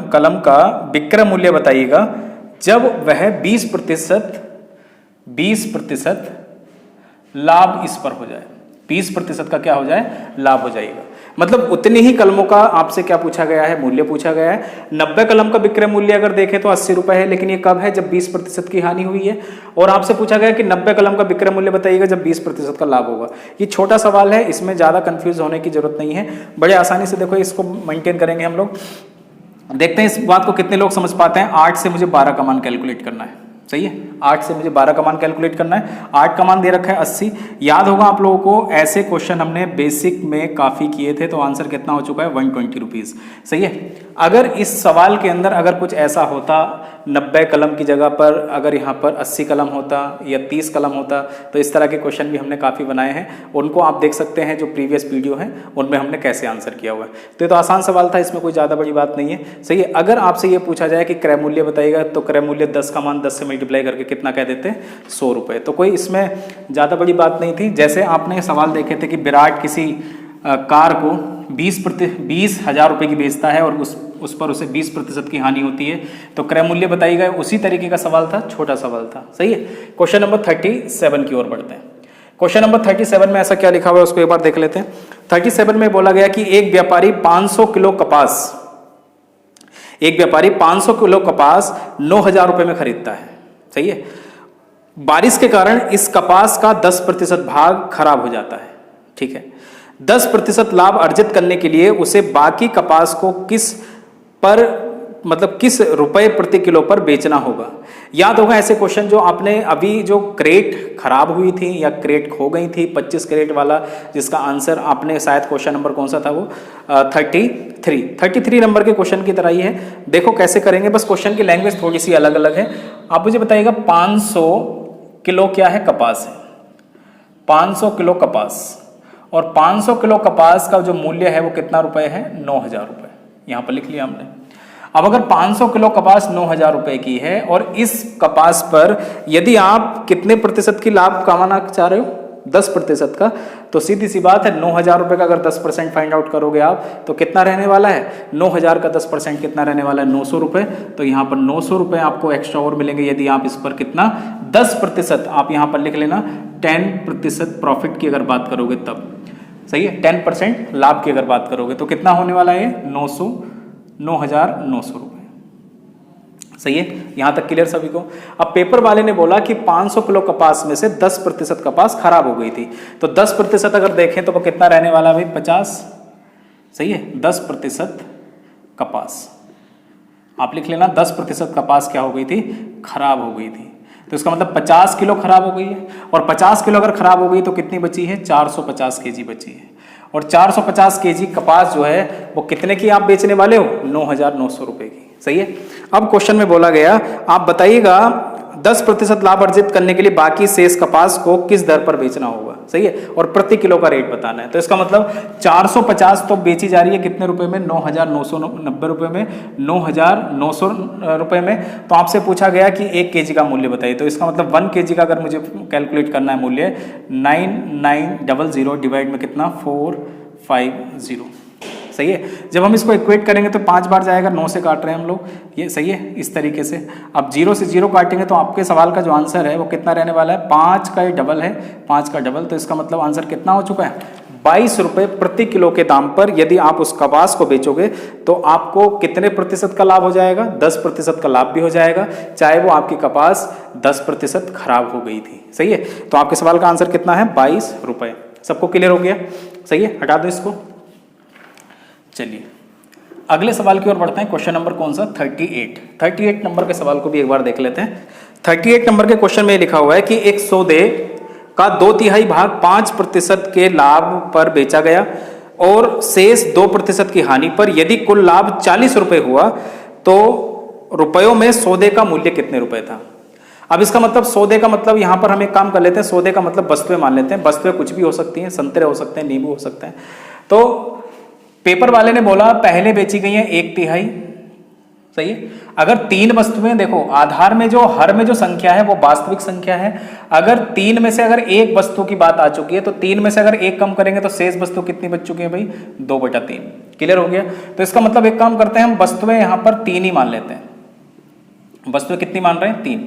कलम का विक्रय मूल्य बताइएगा जब वह 20% लाभ इस पर हो जाए। 20% का क्या हो जाए? लाभ हो जाएगा। मतलब उतनी ही कलमों का आपसे क्या पूछा गया है? मूल्य पूछा गया है। 90 कलम का विक्रय मूल्य अगर देखें तो 80 रुपए है, लेकिन ये कब है? जब 20% की हानि हुई है। और आपसे पूछा गया कि 90 कलम का विक्रय मूल्य बताइएगा जब 20% का लाभ होगा। ये छोटा सवाल है, इसमें ज्यादा कंफ्यूज होने की जरूरत नहीं है, बड़े आसानी से देखो इसको मेंटेन करेंगे हम लोग। देखते हैं इस बात को कितने लोग समझ पाते हैं। 8 से मुझे 12 का मान कैलकुलेट करना है। सही है, 8 से मुझे 12 का मान कैलकुलेट करना है। 8 का मान दे रखा है 80। याद होगा आप लोगों को, ऐसे क्वेश्चन हमने बेसिक में काफी किए थे, तो आंसर कितना हो चुका है? 120 रुपीज। सही है। अगर इस सवाल के अंदर अगर कुछ ऐसा होता, 90 कलम की जगह पर अगर यहाँ पर 80 कलम होता या 30 कलम होता, तो इस तरह के क्वेश्चन भी हमने काफ़ी बनाए हैं। उनको आप देख सकते हैं, जो प्रीवियस वीडियो हैं उनमें हमने कैसे आंसर किया हुआ है। तो ये तो आसान सवाल था, इसमें कोई ज़्यादा बड़ी बात नहीं है। सही है। अगर आपसे ये पूछा जाए कि क्रय मूल्य बताइएगा, तो क्रय मूल्य 10 का मान 10 से मल्टीप्लाई करके कितना कह देते हैं? 100 रुपये। तो कोई इसमें ज़्यादा बड़ी बात नहीं थी। जैसे आपने सवाल देखे थे कि विराट किसी कार को 20,000 रुपये की बेचता है और उस पर उसे 20% की हानि होती है, तो क्रय मूल्य बताइएगा। उसी तरीके का सवाल था, छोटा सवाल था। सही है। क्वेश्चन नंबर 37 की ओर बढ़ते हैं। क्वेश्चन नंबर 37 में ऐसा क्या लिखा हुआ है उसको एक बार देख लेते हैं। 37 में बोला गया कि एक व्यापारी 500 किलो कपास 9,000 रुपये में खरीदता है। सही है। बारिश के कारण इस कपास का 10% भाग खराब हो जाता है। ठीक है। 10% लाभ अर्जित करने के लिए उसे बाकी कपास को किस रुपए प्रति किलो पर बेचना होगा। याद होगा ऐसे क्वेश्चन जो आपने अभी, जो क्रेट खराब हुई थी या क्रेट खो गई थी 25 क्रेट वाला, जिसका आंसर आपने शायद क्वेश्चन नंबर कौन सा था वो? 33 नंबर के क्वेश्चन की तरह ही है। देखो कैसे करेंगे, बस क्वेश्चन की लैंग्वेज थोड़ी सी अलग अलग है। आप मुझे बताइएगा 500 किलो क्या है? कपास है। 500 किलो कपास, और 500 किलो कपास का जो मूल्य है वो कितना रुपए है? 9,000 रुपये। यहां पर लिख लिया हमने। अब अगर 500 किलो कपास 9,000 रुपए की है, और इस कपास पर यदि आप कितने प्रतिशत की लाभ कमाना चाह रहे हो? 10% का, तो सीधी सी बात है 9,000 रुपए का अगर 10% फाइंड आउट करोगे आप, तो कितना रहने वाला है? 9,000 का 10% कितना रहने वाला है? 900 रुपए। तो यहाँ पर 900 रुपए आपको एक्स्ट्रा और मिलेंगे यदि आप इस पर कितना? 10%। आप यहाँ पर लिख लेना 10% प्रॉफिट की अगर बात करोगे तब। सही है। 10% लाभ की अगर बात करोगे तो कितना होने वाला है? 9,900 रुपए। सही है। यहां तक क्लियर सभी को? अब पेपर वाले ने बोला कि 500 किलो कपास में से 10% कपास खराब हो गई थी, तो 10% अगर देखें तो वो कितना रहने वाला भाई? 50। सही है। 10% कपास आप लिख लेना, 10% कपास क्या हो गई थी? खराब हो गई थी। तो इसका मतलब 50 किलो खराब हो गई है, और 50 किलो अगर खराब हो गई तो कितनी बची है? 450 केजी बची है। और 450 केजी कपास जो है वो कितने की आप बेचने वाले हो? 9,900 रुपए की। सही है। अब क्वेश्चन में बोला गया, आप बताइएगा 10% लाभ अर्जित करने के लिए बाकी शेष कपास को किस दर पर बेचना होगा। सही है। और प्रति किलो का रेट बताना है। तो इसका मतलब 450 तो बेची जा रही है कितने रुपए में? 9,990 रुपए में, 9,900 रुपए में। तो आपसे पूछा गया कि 1 केजी का मूल्य बताइए। तो इसका मतलब 1 केजी का अगर मुझे कैलकुलेट करना है मूल्य, 9900 डिवाइड में कितना? 450। सही है। जब हम इसको इक्वेट करेंगे तो 5 बार जाएगा, 9 से काट रहे हैं हम लोग, ये सही है। इस तरीके से अब 0 से 0 काटेंगे तो आपके सवाल का जो आंसर है वो कितना रहने वाला है? 5 का डबल है, 5 का डबल। तो इसका मतलब आंसर कितना हो चुका है? 22 रुपए प्रति किलो के दाम पर यदि आप उस कपास को बेचोगे तो आपको कितने प्रतिशत का लाभ हो जाएगा? 10% का लाभ भी हो जाएगा, चाहे वो आपकी कपास 10% खराब हो गई थी। सही है, तो आपके सवाल का आंसर कितना है? 22 रुपए। सबको क्लियर हो गया? सही है, हटा दो इसको। चलिए अगले सवाल की ओर बढ़ते हैं। क्वेश्चन नंबर कौन सा? 38 नंबर के सवाल को भी एक बार देख लेते हैं। 38 नंबर के क्वेश्चन में लिखा हुआ है कि एक सौदे का 2/3 भाग 5% के लाभ पर बेचा गया और शेष 2% की हानि पर यदि कुल लाभ 40 रुपए हुआ तो रुपयों में सौदे का मूल्य कितने रुपए था? अब इसका मतलब सौदे का मतलब यहां पर हम एक काम कर लेते हैं, सौदे का मतलब वस्तुएं मान लेते हैं। वस्तुएं कुछ भी हो सकती हैं, संतरे हो सकते हैं, नींबू हो सकते हैं। तो पेपर वाले ने बोला पहले बेची गई है 1/3। सही है, अगर 3 वस्तुएं, देखो आधार में जो हर में जो संख्या है वो वास्तविक संख्या है। अगर 3 में से अगर एक वस्तु की बात आ चुकी है तो 3 में से अगर एक कम करेंगे तो शेष वस्तु कितनी बच चुकी है भाई? 2/3। क्लियर हो गया? तो इसका मतलब एक काम करते हैं, हम वस्तुएं यहां पर 3 ही मान लेते हैं। वस्तुएं कितनी मान रहे हैं? 3।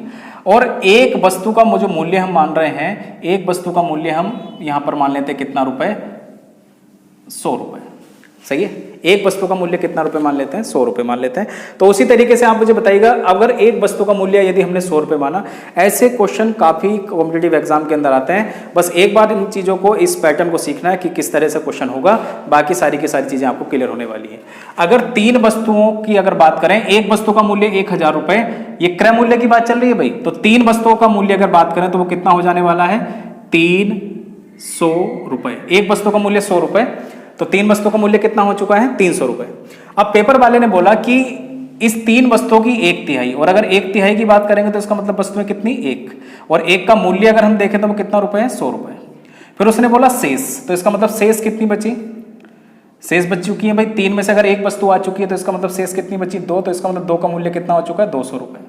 और एक वस्तु का जो मूल्य हम मान रहे हैं, एक वस्तु का मूल्य हम यहां पर मान लेते हैं कितना रुपए? 100 रुपए। सही है, एक वस्तु का मूल्य कितना रुपए मान लेते हैं? 100 रुपए मान लेते हैं। तो उसी तरीके से आप मुझे बताइएगा, अगर एक वस्तु का मूल्य यदि हमने 100 रुपए माना, ऐसे क्वेश्चन काफी कॉम्पिटिटिव एग्जाम के अंदर आते हैं। बस एक बार इन चीजों को, इस पैटर्न को सीखना है कि किस तरह से क्वेश्चन होगा, बाकी सारी की सारी चीजें आपको क्लियर होने वाली है। अगर 3 वस्तुओं की अगर बात करें, एक वस्तु का मूल्य 1000 रुपए, ये क्रय मूल्य की बात चल रही है भाई, तो 3 वस्तुओं का मूल्य अगर बात करें तो वो कितना हो जाने वाला है? 300 रुपए। एक वस्तु का मूल्य 100 रुपए, तो 3 वस्तुओं का मूल्य कितना हो चुका है? 300 रुपए। अब पेपर वाले ने बोला कि इस 3 वस्तुओं की 1/3, और अगर 1/3 की बात करेंगे तो इसका मतलब वस्तुएं कितनी? 1, और एक का मूल्य अगर हम देखें तो वो कितना रुपए है? 100 रुपए। फिर उसने बोला शेष, तो इसका मतलब शेष कितनी बची? शेष बच चुकी है भाई 3 में से अगर एक वस्तु आ चुकी है तो इसका मतलब शेष कितनी बची? 2, तो इसका मतलब 2 का मूल्य कितना हो चुका है? 200 रुपए।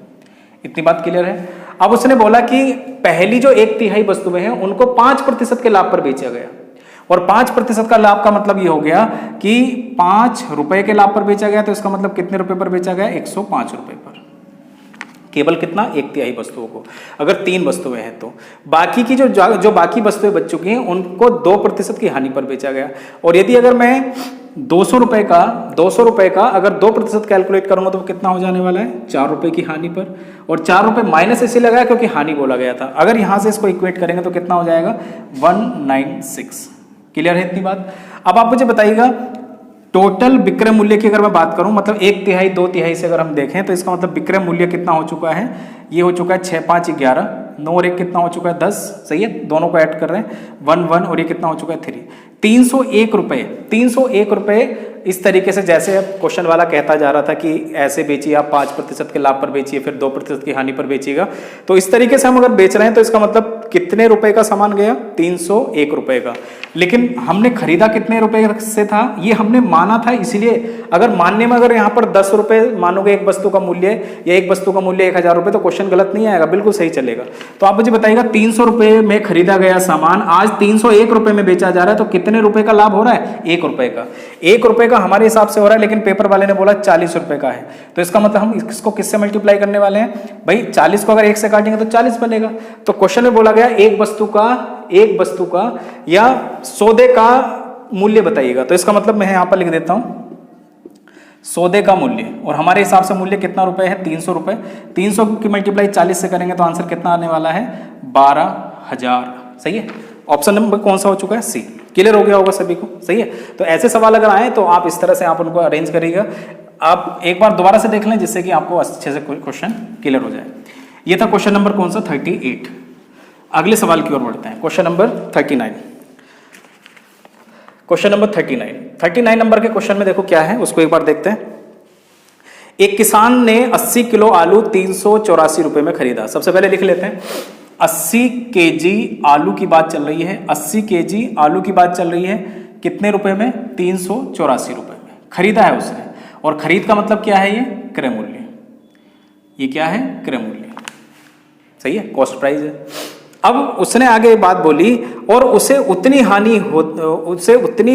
इतनी बात क्लियर है? अब उसने बोला कि पहली जो 1/3 वस्तुएं हैं उनको 5% के लाभ पर बेचा गया, और 5% का लाभ का मतलब ये हो गया कि 5 रुपए के लाभ पर बेचा गया, तो इसका मतलब कितने रुपए पर बेचा गया? 105 रुपए पर। केवल कितना? 1/3 वस्तुओं को। अगर 3 वस्तुएं हैं तो बाकी की जो बाकी वस्तुएं बच चुकी हैं उनको 2% की हानि पर बेचा गया। और यदि अगर मैं 200 रुपए का अगर 2% कैलकुलेट करूंगा तो कितना हो जाने वाला है? 4 रुपए की हानि पर। और 4 रुपए माइनस इसलिए लगाया क्योंकि हानि बोला गया था। अगर यहां से इसको इक्वेट करेंगे तो कितना हो जाएगा? 196। क्लियर है इतनी बात? अब आप मुझे बताइएगा, टोटल विक्रय मूल्य की अगर मैं बात करूं, मतलब 1/3 2/3 से अगर हम देखें तो इसका मतलब विक्रय मूल्य कितना हो चुका है? ये हो चुका है 6 5 11, 9 और 1 कितना हो चुका है? 10। सही है, दोनों को ऐड कर रहे हैं 1 1, और ये कितना हो चुका है? 3। 301 रुपए। 301 रुपए इस तरीके से, जैसे क्वेश्चन वाला कहता जा रहा था कि ऐसे बेचिए आप 5% के लाभ पर बेचिए, फिर 2% की हानि पर बेचिएगा, तो इस तरीके से हम अगर बेच रहे हैं तो इसका मतलब कितने रुपए का सामान गया? 301 रुपए का। लेकिन हमने खरीदा कितने रुपए से था? ये हमने माना था, इसीलिए अगर मानने में अगर यहाँ पर 10 रुपए मानोगे एक वस्तु का मूल्य, या एक वस्तु का मूल्य 1000 रुपए, तो क्वेश्चन गलत नहीं आएगा, बिल्कुल सही चलेगा। तो आप मुझे बताइएगा, 300 रुपए में खरीदा गया सामान आज 301 रुपए में बेचा जा रहा है, तो कितने रुपए का लाभ हो रहा है? 1 रुपए का। 1 रुपए का हमारे हिसाब से हो रहा है, लेकिन पेपर वाले ने बोला 40 रुपए का है, तो इसका मतलब हम इसको किससे मल्टीप्लाई करने वाले हैं भाई? 40 को अगर 1 से काटेंगे तो 40 बनेगा। तो क्वेश्चन में बोला गया एक वस्तु का या सौदे का मूल्य बताइएगा, तो इसका मतलब मैं यहां पर लिख देता हूं सौदे का मूल्य, और हमारे हिसाब से मूल्य कितना रुपए है? 300 रुपए। 300 की मल्टीप्लाई 40 से करेंगे तो आंसर कितना आने वाला है? 12,000। सही है, ऑप्शन नंबर कौन सा हो चुका है? सी। क्लियर हो गया होगा सभी को? सही है, तो ऐसे सवाल अगर आए तो आप इस तरह से आप उनको अरेंज करिएगा। आप एक बार दोबारा से देख लें जिससे कि आपको अच्छे से क्वेश्चन क्लियर हो जाए। ये था क्वेश्चन नंबर कौन सा? 38। अगले सवाल की ओर बढ़ते हैं, question number 39। Question number 39 number के क्वेश्चन में देखो क्या है, उसको एक बार देखते हैं। एक किसान ने 80 किलो आलू 384 रुपए में खरीदा। सबसे पहले लिख लेते हैं, 80 केजी आलू की बात चल रही है। 80 केजी आलू की बात चल रही है, कितने रुपए में? 384 रुपए में खरीदा है उसने। और खरीद का मतलब क्या है? ये क्रय मूल्य। ये क्या है? क्रय मूल्य। सही है, कॉस्ट प्राइस है। अब उसने आगे बात बोली, और उसे उतनी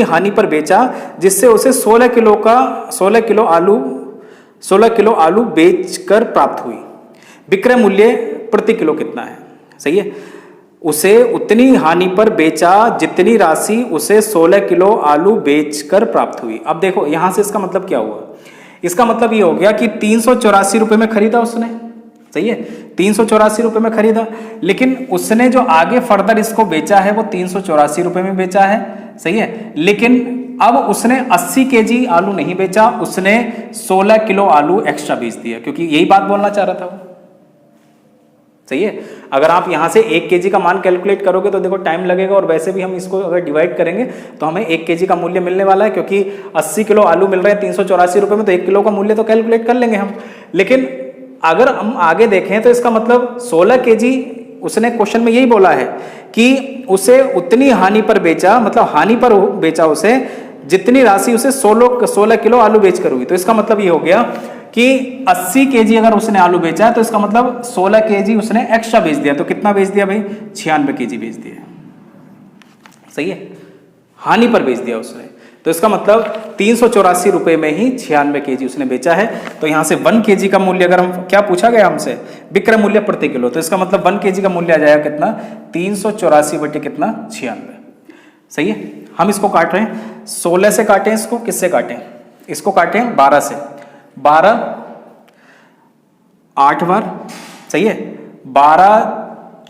हानि पर बेचा जिससे उसे 16 किलो आलू बेचकर प्राप्त हुई। विक्रय मूल्य प्रति किलो कितना है? सही है, उसे उतनी हानि पर बेचा जितनी राशि उसे 16 किलो आलू बेचकर प्राप्त हुई। अब देखो यहां से इसका मतलब क्या हुआ, इसका मतलब ये हो गया कि 384 रुपए में खरीदा उसने, सही है, 384 रुपए में खरीदा, लेकिन उसने जो आगे फर्दर इसको बेचा है वो 384 रुपए में बेचा है, सही है, लेकिन अब उसने 80 केजी आलू नहीं बेचा, उसने 16 किलो आलू एक्स्ट्रा बेच दिया, क्योंकि यही बात बोलना चाह रहा था वो, सही है। अगर आप यहां से 1 केजी का मान कैलकुलेट करोगे तो देखो टाइम लगेगा, और वैसे भी हम इसको अगर डिवाइड करेंगे तो हमें 1 केजी का मूल्य मिलने वाला है, क्योंकि 80 किलो आलू मिल रहे हैं 384 रुपए में, तो 1 किलो का मूल्य तो कैलकुलेट कर लेंगे हम। लेकिन अगर हम आगे देखें तो इसका मतलब 16 केजी उसने क्वेश्चन में यही बोला है कि उसे उतनी हानि पर बेचा, मतलब हानि पर बेचा उसे जितनी राशि उसे 16 किलो आलू बेचकर हुई। तो इसका मतलब ये हो गया कि 80 केजी अगर उसने आलू बेचा है तो इसका मतलब 16 केजी उसने एक्स्ट्रा बेच दिया। तो कितना बेच दिया भाई, 96 केजी बेच दिया, सही है, हानि पर बेच दिया उसने। तो इसका मतलब 384 रुपए में ही 96 केजी उसने बेचा है। तो यहां से 1 केजी का मूल्य, अगर हम क्या पूछा गया हमसे, विक्रय मूल्य प्रति किलो, तो इसका मतलब 1 केजी का मूल्य आ जाएगा कितना, 384 बटे कितना, 96, सही है। हम इसको काट रहे हैं 16 से काटें, इसको किससे काटें, इसको काटें 12 से, 12 8 बार, सही है, 12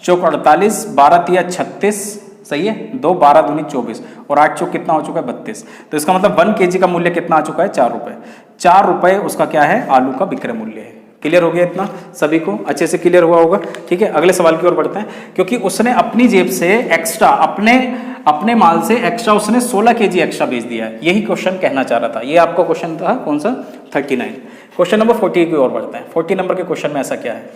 चौक 48, 12 तिया 36, सही है, 2 12 दूनी 24 और 8 चौक कितना हो चुका है 32। तो इसका मतलब 1 केजी का मूल्य कितना आ चुका है, 4 रुपए। 4 रुपए उसका क्या है, आलू का विक्रय मूल्य है। क्लियर हो गया, इतना सभी को अच्छे से क्लियर हुआ होगा। ठीक है, अगले सवाल की ओर बढ़ते हैं। क्योंकि उसने अपनी जेब से एक्स्ट्रा, अपने माल से एक्स्ट्रा उसने 16 केजी एक्स्ट्रा बेच दिया है, यही क्वेश्चन कहना चाह रहा था। ये आपका क्वेश्चन था कौन सा, 39। क्वेश्चन नंबर 40 की ओर बढ़ते हैं। 40 नंबर के क्वेश्चन में ऐसा क्या है,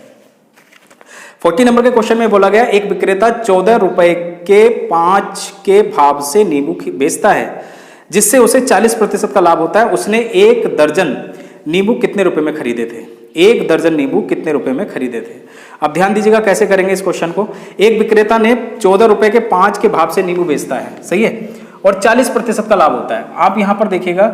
40 नंबर के क्वेश्चन में बोला गया एक विक्रेता 14 रुपए के 5 के भाव से नींबू बेचता है, जिससे उसे 40% का लाभ होता है। उसने 1 दर्जन नींबू कितने रुपए में खरीदे थे, 1 दर्जन नींबू कितने रुपए में खरीदे थे। अब ध्यान दीजिएगा कैसे करेंगे इस क्वेश्चन को। एक विक्रेता ने 14 रुपए के 5 के भाव से नींबू बेचता है, सही है, और 40% का लाभ होता है। आप यहां पर देखिएगा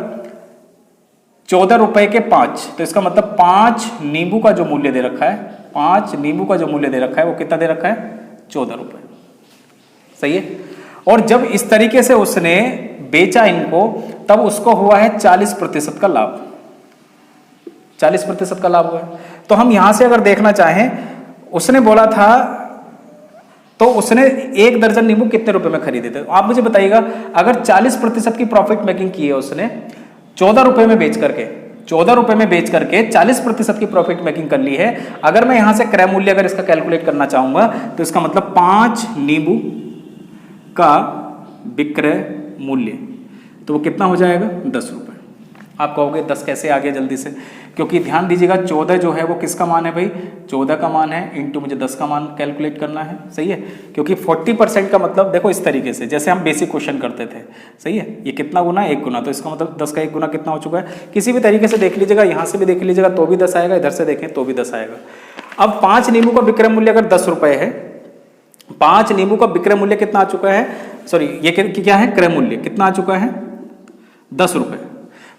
14 रुपए के 5, तो इसका मतलब 5 नींबू का जो मूल्य दे रखा है, 5 नींबू का जो मूल्य दे रखा है वो कितना दे रखा है, 14 रुपए, सही है। और जब इस तरीके से उसने बेचा इनको, तब उसको हुआ है 40% का लाभ, 40% का लाभ हुआ है। तो हम यहां से अगर देखना चाहें, उसने बोला था तो उसने 1 दर्जन नींबू कितने रुपए में खरीदे थे। आप मुझे बताइएगा, अगर 40% की प्रॉफिट मेकिंग की है उसने 14 रुपए में बेच करके, 14 रुपए में बेच करके 40% की प्रॉफिट मेकिंग कर ली है। अगर मैं यहां से क्रय मूल्य अगर इसका कैलकुलेट करना चाहूंगा तो इसका मतलब 5 नींबू का विक्रय मूल्य, तो वो कितना हो जाएगा, 10 रुपए। आप कहोगे 10 कैसे आ गया जल्दी से, क्योंकि ध्यान दीजिएगा 14 जो है वो किसका मान है भाई, 14 का मान है, इंटू मुझे 10 का मान कैलकुलेट करना है, सही है। क्योंकि 40% का मतलब देखो इस तरीके से, जैसे हम बेसिक क्वेश्चन करते थे, सही है, ये कितना गुना, 1 गुना, तो इसका मतलब 10 का 1 गुना कितना हो चुका है। किसी भी तरीके से देख लीजिएगा, यहाँ से भी देख लीजिएगा तो भी 10 आएगा, इधर से देखें तो भी 10 आएगा। अब 5 नींबू का विक्रय मूल्य अगर 10 रुपए है, 5 नींबू का विक्रय मूल्य कितना आ चुका है, सॉरी ये क्या है, क्रय मूल्य कितना आ चुका है, 10 रुपए।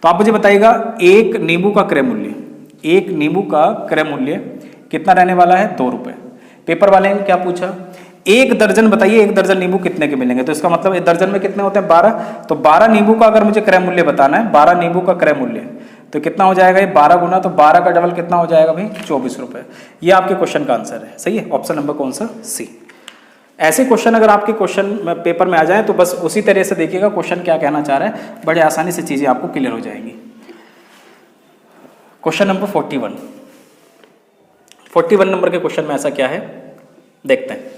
तो आप मुझे बताइएगा 1 नींबू का क्रय मूल्य, 1 नींबू का क्रय मूल्य कितना रहने वाला है, 2 रुपए। पेपर वाले ने क्या पूछा, 1 दर्जन बताइए, 1 दर्जन नींबू कितने के मिलेंगे। तो इसका मतलब 1 दर्जन में कितने होते हैं, 12। तो 12 नींबू का अगर मुझे क्रय मूल्य बताना है, 12 नींबू का क्रय मूल्य, तो कितना हो जाएगा, ये 12 गुना, तो 12 का डबल कितना हो जाएगा भाई, 24 रुपए। ये आपके क्वेश्चन का आंसर है, सही है, ऑप्शन नंबर कौन सा, सी। ऐसे क्वेश्चन अगर आपके क्वेश्चन पेपर में आ जाए तो बस उसी तरह से देखिएगा क्वेश्चन क्या कहना चाह रहा है, बड़े आसानी से चीजें आपको क्लियर हो जाएंगी। क्वेश्चन नंबर 41, 41 नंबर के क्वेश्चन में ऐसा क्या है देखते हैं।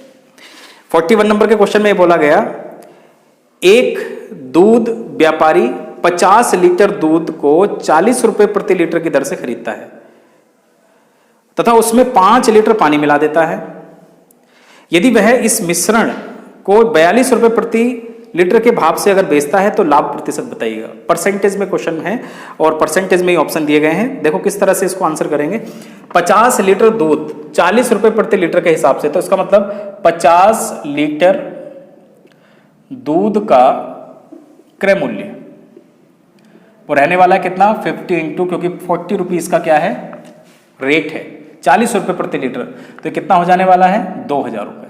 41 नंबर के क्वेश्चन में बोला गया एक दूध व्यापारी 50 लीटर दूध को 40 रुपए प्रति लीटर की दर से खरीदता है तथा उसमें 5 लीटर पानी मिला देता है। यदि वह इस मिश्रण को 42 रुपए प्रति लीटर के भाव से अगर बेचता है तो लाभ प्रतिशत बताइएगा। परसेंटेज में क्वेश्चन है और परसेंटेज में ही ऑप्शन दिए गए हैं। देखो किस तरह से इसको आंसर करेंगे। 50 लीटर दूध 40 रुपए प्रति लीटर के हिसाब से, तो इसका मतलब 50 लीटर दूध का क्रय मूल्य वो रहने वाला है कितना, 50 इंटू, क्योंकि 40 रुपीज का क्या है रेट है, 40 रुपए प्रति लीटर, तो कितना हो जाने वाला है 2000 रुपए।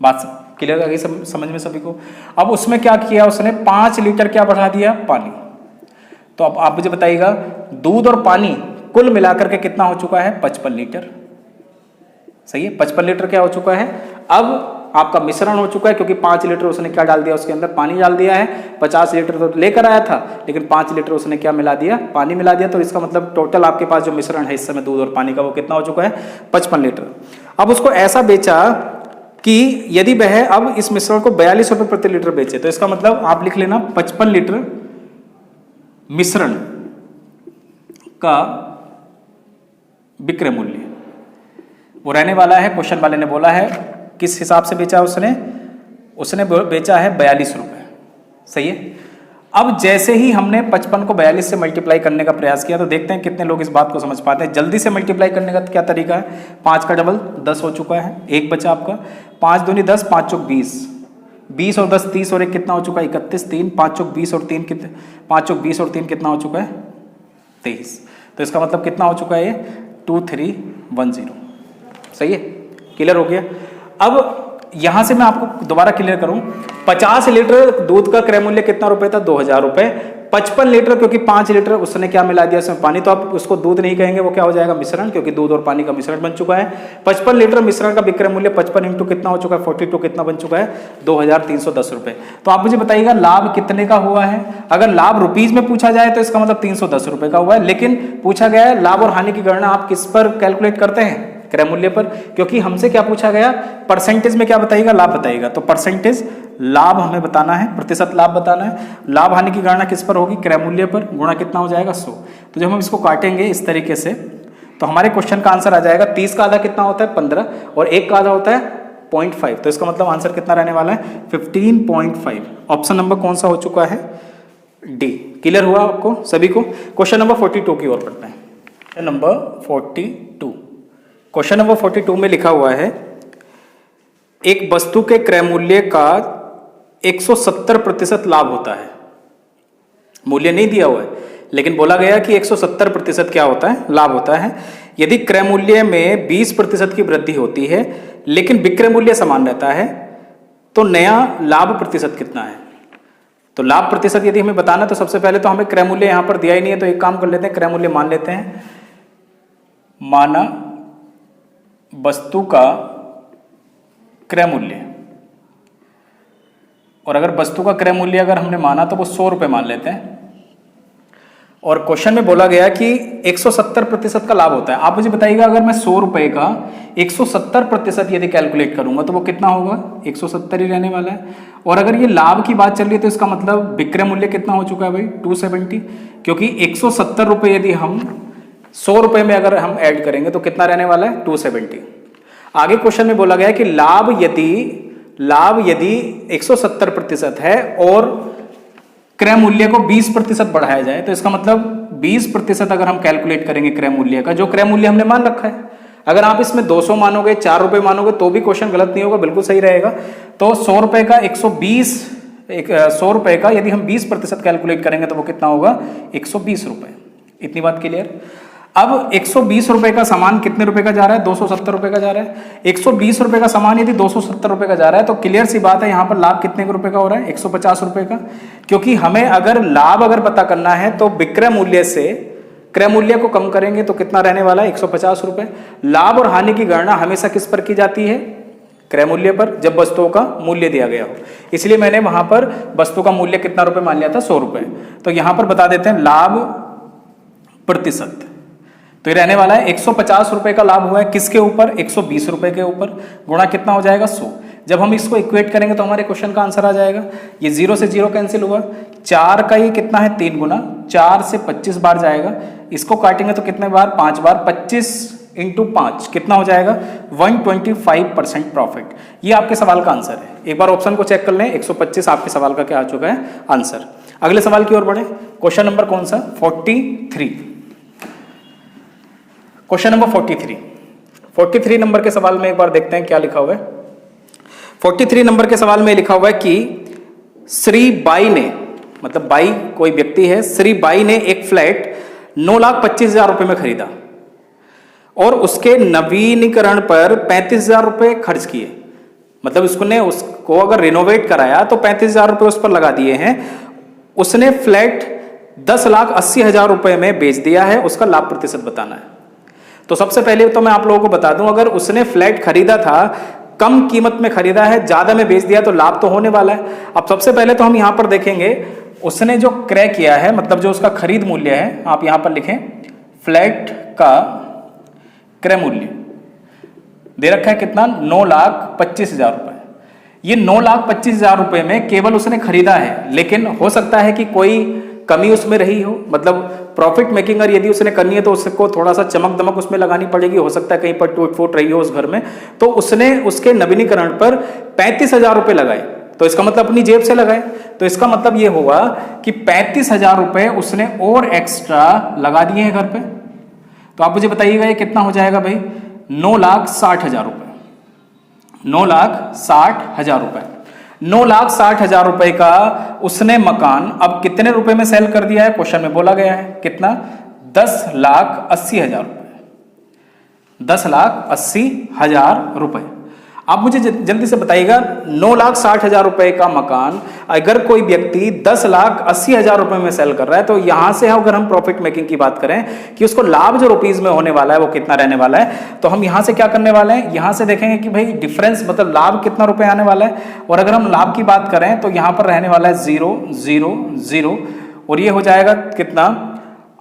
बात क्लियर आ गई समझ में सभी को। अब उसमें क्या किया उसने, 5 लीटर क्या बढ़ा दिया, पानी। तो अब आप मुझे बताइएगा दूध और पानी कुल मिलाकर के कितना हो चुका है, 55 लीटर। सही है, 55 लीटर क्या हो चुका है। अब आपका मिश्रण हो चुका है, क्योंकि 5 लीटर उसने क्या डाल दिया उसके अंदर, पानी डाल दिया है। 50 लीटर तो लेकर आया था, लेकिन 5 लीटर उसने क्या मिला दिया, पानी मिला दिया। तो इसका मतलब टोटल आपके पास जो मिश्रण है इस समय दूध और पानी का, वो कितना हो चुका है, 55 लीटर। अब उसको ऐसा बेचा कि यदि वह अब इस मिश्रण को 42 रुपए प्रति लीटर बेचे, तो इसका मतलब आप लिख लेना 55 लीटर मिश्रण का विक्रय मूल्य वो रहने वाला है। क्वेश्चन वाले ने बोला है किस हिसाब से बेचा उसने बेचा है 42 रुपए। सही है। अब जैसे ही हमने 55 को 42 से मल्टीप्लाई करने का प्रयास किया, तो देखते हैं कितने लोग इस बात को समझ पाते हैं। जल्दी से मल्टीप्लाई करने का क्या तरीका है, 5 का डबल 10 हो चुका है, एक बचा आपका, 5 दूनी 10, 5 चौक 20, 20 और 10 30 और एक कितना हो चुका है, 31, 3 5 चौक 20 और 3 कितने, 5 चौक 20 और 3 कितना हो चुका है, 23। तो इसका मतलब कितना हो चुका है, ये 2310। सही है, क्लियर हो गया। अब यहां से मैं आपको दोबारा क्लियर करूं, 50 लीटर दूध का क्रय मूल्य कितना रुपए था, 2000 रुपए। 55 लीटर, क्योंकि 5 लीटर उसने क्या मिला दिया उसमें, पानी, तो आप उसको दूध नहीं कहेंगे, वो क्या हो जाएगा, मिश्रण, क्योंकि दूध और पानी का मिश्रण बन चुका है। 55 लीटर मिश्रण का विक्रय मूल्य 55 इंटू कितना हो चुका है, 42 कितना बन चुका है, 2310 रुपए। तो आप मुझे बताइएगा लाभ कितने का हुआ है। अगर लाभ रुपीज में पूछा जाए तो इसका मतलब 310 रुपए का हुआ है, लेकिन पूछा गया है लाभ और हानि की गणना आप किस पर कैलकुलेट करते हैं, क्रय मूल्य पर, क्योंकि हमसे क्या पूछा गया, परसेंटेज में क्या बताइएगा, लाभ बताइएगा। तो परसेंटेज लाभ हमें बताना है, प्रतिशत लाभ बताना है। लाभ हानि की गणना किस पर होगी, क्रय मूल्य पर, गुणा कितना हो जाएगा, 100। तो जब हम इसको काटेंगे इस तरीके से, तो हमारे क्वेश्चन का आंसर आ जाएगा 30 का आधा कितना होता है, 15, और 1 का आधा होता है 0.5। तो इसका मतलब आंसर कितना रहने वाला है, 15.5। ऑप्शन नंबर कौन सा हो चुका है, डी। क्लियर हुआ आपको सभी को। क्वेश्चन नंबर 42 की ओर बढ़ते हैं। क्वेश्चन नंबर 42, क्वेश्चन नंबर 42 में लिखा हुआ है एक वस्तु के क्रय मूल्य का 170% लाभ होता है। मूल्य नहीं दिया हुआ है, लेकिन बोला गया कि 170% क्या होता है, लाभ होता है। यदि क्रय मूल्य में 20% की वृद्धि होती है लेकिन विक्रय मूल्य समान रहता है, तो नया लाभ प्रतिशत कितना है। तो लाभ प्रतिशत यदि हमें बताना, तो सबसे पहले तो हमें क्रय मूल्य यहां पर दिया ही नहीं है, तो एक काम कर लेते हैं, क्रय मूल्य मान लेते हैं। माना वस्तु का क्रय मूल्य, और अगर वस्तु का क्रय मूल्य अगर हमने माना तो वो 100 रुपए मान लेते हैं, और क्वेश्चन में बोला गया कि 170% का लाभ होता है। आप मुझे बताइएगा अगर मैं 100 रुपए का 170% यदि कैलकुलेट करूंगा तो वो कितना होगा, 170 ही रहने वाला है। और अगर ये लाभ की बात चल रही है तो इसका मतलब विक्रय मूल्य कितना हो चुका है भाई, 270, क्योंकि 170 रुपए यदि हम 100 रुपए में अगर हम ऐड करेंगे तो कितना रहने वाला है, 270। आगे क्वेश्चन में बोला गया है कि लाभ यदि 170% है और क्रय मूल्य को 20% बढ़ाया जाए, तो इसका मतलब 20% अगर हम कैलकुलेट करेंगे क्रय मूल्य का, जो क्रय मूल्य हमने मान रखा है, अगर आप इसमें 200 मानोगे, 4 रुपए मानोगे तो भी क्वेश्चन गलत नहीं होगा, बिल्कुल सही रहेगा। तो 100 रुपए का 100 रुपए का यदि हम 20% कैलकुलेट करेंगे तो वो कितना होगा, 120 रुपए। इतनी बात क्लियर। अब 120 रुपए का सामान कितने रुपए का जा रहा है, 270 रुपए का जा रहा है। 120 रुपए का सामान यदि 270 रुपए का जा रहा है, तो क्लियर सी बात है यहाँ पर लाभ कितने रुपए का हो रहा है, 150 रुपए का। क्योंकि हमें अगर लाभ पता करना है तो विक्रय मूल्य से क्रय मूल्य को कम करेंगे तो कितना रहने वाला है, 150 रुपए। लाभ और हानि की गणना हमेशा किस पर की जाती है, क्रय मूल्य पर, जब वस्तुओं का मूल्य दिया गया हो। इसलिए मैंने वहां पर वस्तु का मूल्य कितना रुपए मान लिया था, 100 रुपए। तो यहां पर बता देते हैं लाभ प्रतिशत, तो ये रहने वाला है 150 रुपए का लाभ हुआ है किसके ऊपर, 120 रुपए के ऊपर, गुणा कितना हो जाएगा, 100। जब हम इसको इक्वेट करेंगे तो हमारे क्वेश्चन का आंसर आ जाएगा। ये 0 से 0 कैंसिल हुआ, 4 का ये कितना है, 3 गुना, 4 से 25 बार जाएगा। इसको काटेंगे तो कितने बार, 5 बार, 25 इंटू 5 कितना हो जाएगा, 125% प्रॉफिट। ये आपके सवाल का आंसर है। एक बार ऑप्शन को चेक कर लें, 125 आपके सवाल का क्या आ चुका है, आंसर। अगले सवाल की ओर बढ़े। क्वेश्चन नंबर कौन सा, 43। क्वेश्चन नंबर 43 नंबर के सवाल में एक बार देखते हैं क्या लिखा हुआ है। 43 नंबर के सवाल में लिखा हुआ है कि श्री बाई ने, मतलब बाई कोई व्यक्ति है, श्री बाई ने एक फ्लैट 9,25,000 रुपए में खरीदा और उसके नवीनीकरण पर 35,000 रुपए खर्च किए। मतलब उसने उसको अगर रिनोवेट कराया तो 35,000 रुपये उस पर लगा दिए हैं, उसने फ्लैट 10,80,000 रुपये में बेच दिया है, उसका लाभ प्रतिशत बताना है। तो सबसे पहले तो मैं आप लोगों को बता दूं, अगर उसने फ्लैट खरीदा था, कम कीमत में खरीदा है, ज्यादा में बेच दिया, तो लाभ तो होने वाला है। अब सबसे पहले तो हम यहां पर देखेंगे उसने जो क्रय किया है, मतलब जो उसका खरीद मूल्य है, आप यहां पर लिखें फ्लैट का क्रय मूल्य दे रखा है कितना, 9,25,000 रुपए। ये 9,25,000 रुपए में केवल उसने खरीदा है, लेकिन हो सकता है कि कोई कमी उसमें रही हो, मतलब प्रॉफिट मेकिंग अगर यदि उसने करनी है तो उसको थोड़ा सा चमक दमक उसमें लगानी पड़ेगी, हो सकता है कहीं पर टूट फूट रही हो उस घर में, तो उसने उसके नवीनीकरण पर 35,000 रुपए लगाए, तो इसका मतलब अपनी जेब से लगाए, तो इसका मतलब ये हुआ कि 35,000 रुपए उसने और एक्स्ट्रा लगा दिए हैं घर पे। तो आप मुझे बताइएगा ये कितना हो जाएगा भाई, 9,60,000 रुपए, 9,60,000 रुपए। 9,60,000 रुपए का उसने मकान अब कितने रुपए में सेल कर दिया है, क्वेश्चन में बोला गया है कितना, 10,80,000 रुपए, 10,80,000 रुपए। आप मुझे जल्दी से बताइएगा, 9,60,000 रुपए का मकान अगर कोई व्यक्ति 10,80,000 रुपए में सेल कर रहा है, तो यहां से अगर हम प्रॉफिट मेकिंग की बात करें कि उसको लाभ जो रुपीज में होने वाला है वो कितना रहने वाला है, तो हम यहां से क्या करने वाले हैं, यहां से देखेंगे कि भाई डिफरेंस मतलब लाभ कितना रुपए आने वाला है, और अगर हम लाभ की बात करें तो यहां पर रहने वाला है 0, 0, 0, और ये हो जाएगा कितना,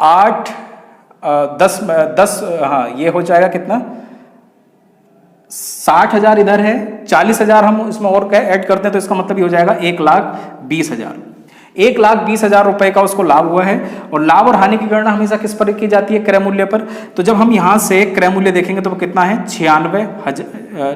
8, 10, हाँ ये हो जाएगा कितना, 60,000 इधर है, 40,000 हम इसमें और ऐड करते हैं, तो इसका मतलब ये हो जाएगा 1,20,000। 1,20,000 रुपए का उसको लाभ हुआ है, और लाभ और हानि की गणना हमेशा किस पर की जाती है, क्रय मूल्य पर। तो जब हम यहां से क्रय मूल्य देखेंगे तो वो कितना है,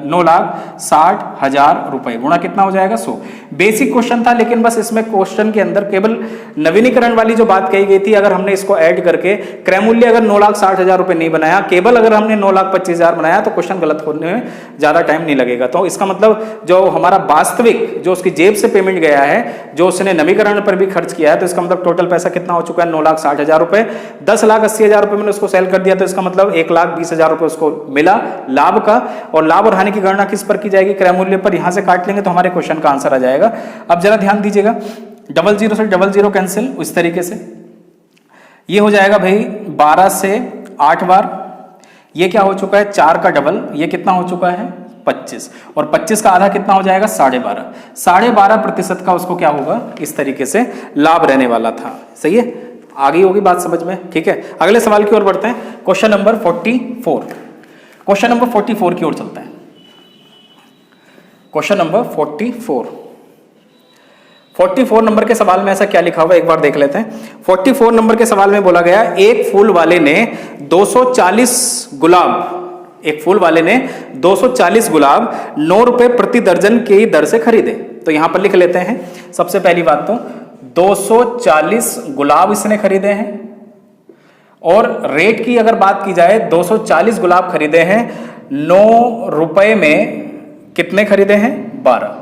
9,60,000 रुपए गुणा कितना हो जाएगा, 100। बेसिक क्वेश्चन था, लेकिन बस इसमें क्वेश्चन के अंदर केवल नवीनीकरण वाली जो बात कही गई थी, अगर हमने इसको ऐड करके क्रय मूल्य अगर 9,60,000 रुपए नहीं बनाया, केवल अगर हमने 9,25,000 बनाया, तो क्वेश्चन गलत होने में ज्यादा टाइम नहीं लगेगा। तो इसका मतलब जो हमारा वास्तविक जो उसकी जेब से पेमेंट गया है, जो उसने नवीकरण पर भी खर्च किया है, तो इसका मतलब टोटल पैसा कितना हो चुका है, 9,60,000 रुपए। 10,80,000 रुपए मैंने उसको सेल कर दिया, तो इसका मतलब 1,20,000 रुपए उसको मिला लाभ का। और लाभ और हानि की गणना किस पर की जाएगी, क्रय मूल्य पर। यहां से काट लेंगे तो हमारे क्वेश्चन का आंसर आ जाएगा। अब जरा ध्यान दीजिएगा, 00 से 00 कैंसिल, इस तरीके से ये हो जाएगा भाई 12 से 8 बार, ये क्या हो चुका है, 4 का डबल, ये कितना हो चुका है, 25, और 25 का आधा कितना हो जाएगा, 12.5। 12.5% का उसको क्या होगा, इस तरीके से लाभ रहने वाला था। सही है, आगे होगी बात समझ में, ठीक है। अगले सवाल की ओर बढ़ते हैं, क्वेश्चन नंबर 44। क्वेश्चन नंबर 44 की ओर चलते हैं। क्वेश्चन नंबर 44 नंबर के सवाल में ऐसा क्या लिखा हुआ है, एक बार देख लेते हैं। 44 नंबर के सवाल में बोला गया, एक फूल वाले ने 240 गुलाब, एक फूल वाले ने 240 गुलाब 9 रुपए प्रति दर्जन की दर से खरीदे। तो यहां पर लिख लेते हैं, सबसे पहली बात तो 240 गुलाब इसने खरीदे हैं, और रेट की अगर बात की जाए, 240 गुलाब खरीदे हैं, 9 रुपए में कितने खरीदे हैं, 12।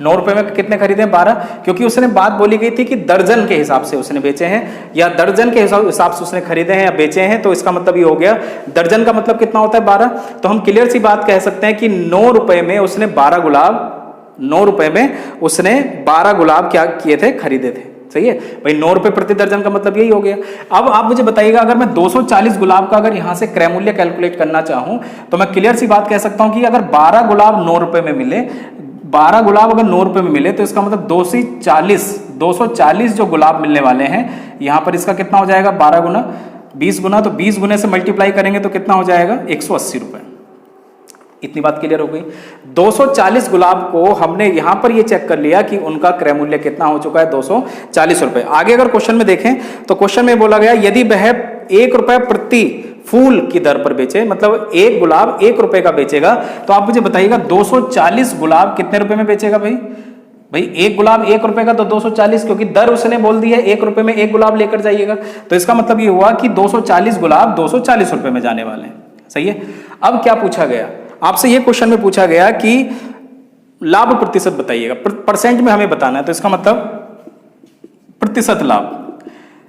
9 रुपए में कितने खरीदे, 12, क्योंकि उसने बात बोली गई थी कि दर्जन के हिसाब से उसने बेचे हैं, या दर्जन के हिसाब से उसने खरीदे हैं या बेचे हैं, तो इसका मतलब ये हो गया, दर्जन का मतलब कितना होता है, 12। तो हम क्लियर सी बात कह सकते हैं कि 9 रुपए में उसने 12 गुलाब, 9 रुपए में उसने 12 गुलाब क्या किए थे, खरीदे थे। सही है भाई, 9 रुपए प्रति दर्जन का मतलब यही हो गया। अब आप मुझे बताइएगा, अगर मैं 240 गुलाब का अगर यहां से क्रय मूल्य कैलकुलेट करना चाहूं, तो मैं क्लियर सी बात कह सकता हूं कि अगर 12 गुलाब 9 रुपए में मिले, 12 गुलाब अगर 9 रुपए में मिले, तो इसका मतलब 240 जो गुलाब मिलने वाले हैं, यहां पर इसका कितना हो जाएगा, 12 गुना 20 गुना, तो 20 गुने से मल्टीप्लाई करेंगे तो कितना हो जाएगा, 180 रुपए। इतनी बात क्लियर हो गई। 240 गुलाब को हमने यहां पर ये चेक कर लिया कि उनका क्रय मूल्य कितना हो चुका है, 240 रुपए। आगे अगर क्वेश्चन में देखें तो क्वेश्चन में बोला गया, यदि वह 1 रुपए प्रति फूल की दर पर बेचे, मतलब एक गुलाब 1 रुपए का बेचेगा, तो आप मुझे बताइएगा 240 गुलाब कितने रुपए में बेचेगा भाई। एक गुलाब 1 रुपए का, तो 240, क्योंकि दर उसने बोल दी है 1 रुपए में 1 गुलाब लेकर जाइएगा, तो इसका मतलब ये हुआ कि 240 गुलाब 240 रुपए में जाने वाले हैं। सही है। अब क्या पूछा गया आपसे, ये क्वेश्चन में पूछा गया कि लाभ प्रतिशत बताइएगा, परसेंट में हमें बताना है, तो इसका मतलब प्रतिशत लाभ।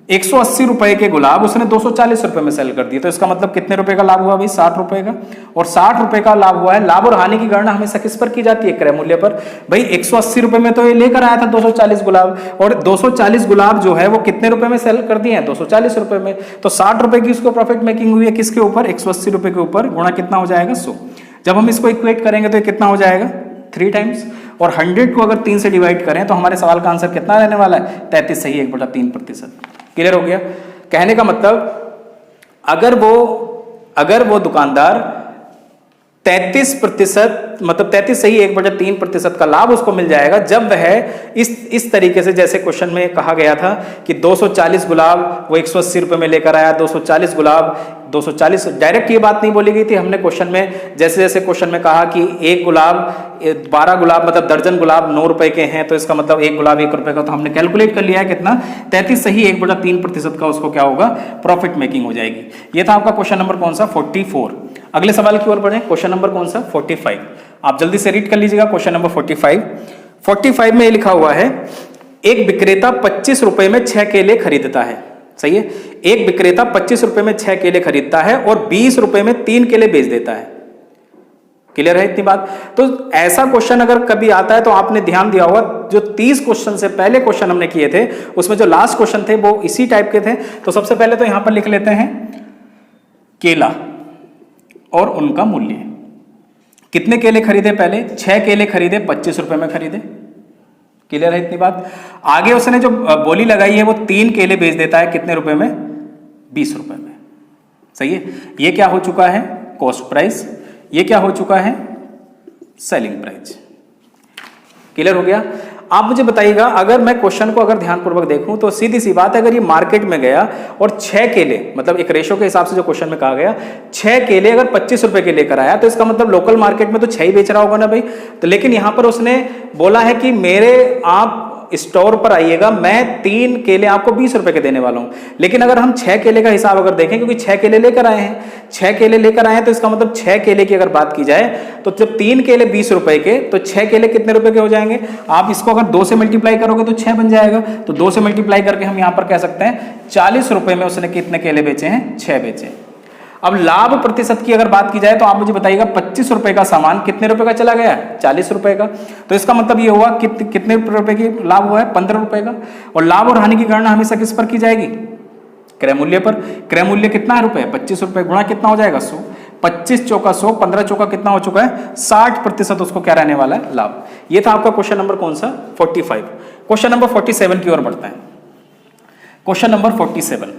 180 रुपए के गुलाब उसने 240 रुपए में सेल कर दिए, तो इसका मतलब कितने रुपए का लाभ हुआ भाई? 60 रुपए का। और 60 रुपए का लाभ हुआ है। लाभ और हानि की गणना हमेशा किस पर की जाती है? क्रय मूल्य पर। भाई 180 रुपए में तो ये लेकर आया था 240 गुलाब, और 240 गुलाब जो है वो कितने रुपए में सेल कर दिए हैं? 240 रुपए में। तो 60 रुपए की इसको प्रॉफिट मेकिंग हुई है, किसके ऊपर? 180 रुपए के ऊपर, गुणा कितना हो जाएगा? 100। जब हम इसको इक्वेट करेंगे तो ये कितना हो जाएगा? 3 टाइम्स। और 100 को अगर 3 से डिवाइड करें तो हमारे सवाल का आंसर कितना रहने वाला है? 33 सही 1/3%। क्लियर हो गया? कहने का मतलब अगर वो दुकानदार 33% मतलब 33 सही 1/3% का लाभ उसको मिल जाएगा जब वह इस तरीके से, जैसे क्वेश्चन में कहा गया था कि 240 गुलाब वो 180 रुपए में लेकर आया, 240 गुलाब 240, डायरेक्ट ये बात नहीं बोली गई थी हमने क्वेश्चन में। जैसे जैसे क्वेश्चन में कहा कि एक गुलाब 12 गुलाब मतलब दर्जन गुलाब 9 रुपए के हैं, तो इसका मतलब एक गुलाब 1 रुपए का, तो हमने कैलकुलेट कर लिया है कितना? 33 सही 1/3% का उसको क्या होगा? प्रॉफिट मेकिंग हो जाएगी। ये था आपका क्वेश्चन नंबर कौन सा? 44। अगले सवाल की ओर बढ़े। क्वेश्चन नंबर कौन सा? 45। आप जल्दी से रीड कर लीजिएगा क्वेश्चन नंबर 45। 45 में ये लिखा हुआ है, एक विक्रेता 25 रुपए में 6 केले खरीदता है। सही है? एक विक्रेता 25 रुपए में 6 केले खरीदता है और 20 रुपए में 3 केले बेच देता है। क्लियर है इतनी बात? तो ऐसा क्वेश्चन अगर कभी आता है तो आपने ध्यान दिया होगा, जो 30 क्वेश्चन से पहले क्वेश्चन हमने किए थे उसमें जो लास्ट क्वेश्चन थे वो इसी टाइप के थे। तो सबसे पहले तो यहां पर लिख लेते हैं केला और उनका मूल्य। कितने केले खरीदे? पहले 6 केले खरीदे, 25 रुपए में खरीदे। क्लियर है इतनी बात? आगे उसने जो बोली लगाई है वो 3 केले बेच देता है, कितने रुपए में? 20 रुपए में। सही है? ये क्या हो चुका है? Cost price. ये क्या हो चुका है? Selling price. क्लियर हो गया? आप मुझे बताइएगा, अगर मैं क्वेश्चन को अगर ध्यानपूर्वक देखूं तो सीधी सी बात है, अगर ये मार्केट में गया और 6 केले मतलब एक रेशो के हिसाब से जो क्वेश्चन में कहा गया, 6 केले अगर 25 रुपए के लेकर आया तो इसका मतलब लोकल मार्केट में तो 6 ही बेच रहा होगा ना भाई। तो लेकिन यहां पर उसने बोला है कि मेरे आप स्टोर पर आइएगा, मैं 3 केले आपको 20 रुपए के देने वाला हूं। लेकिन अगर हम 6 केले का हिसाब अगर देखें, क्योंकि 6 केले लेकर आए हैं, 6 केले लेकर आए हैं, तो इसका मतलब 6 केले की अगर बात की जाए तो जब 3 केले 20 रुपए के, तो 6 केले कितने रुपए के हो जाएंगे? आप इसको अगर 2 से मल्टीप्लाई करोगे तो 6 बन जाएगा। तो 2 से मल्टीप्लाई करके हम यहां पर कह सकते हैं 40 रुपए में उसने कितने केले बेचे हैं? 6 बेचे। अब लाभ प्रतिशत की अगर बात की जाए तो आप मुझे बताइएगा, 25 रुपए का सामान कितने रुपए का चला गया? 40 रुपए का। तो इसका मतलब ये हुआ कितने रुपए की लाभ हुआ है? 15 रुपए का। और लाभ और हानि की गणना हमेशा किस पर की जाएगी? क्रय मूल्य पर। क्रय मूल्य कितना है रुपए? 25 रुपए, गुणा कितना हो जाएगा? 100। 25 चौका 100, 15 चौका कितना हो चुका है? 60% उसको क्या रहने वाला है? लाभ। ये था आपका क्वेश्चन नंबर कौन सा? 45। क्वेश्चन नंबर 47 की ओर बढ़ते हैं। Question number 47।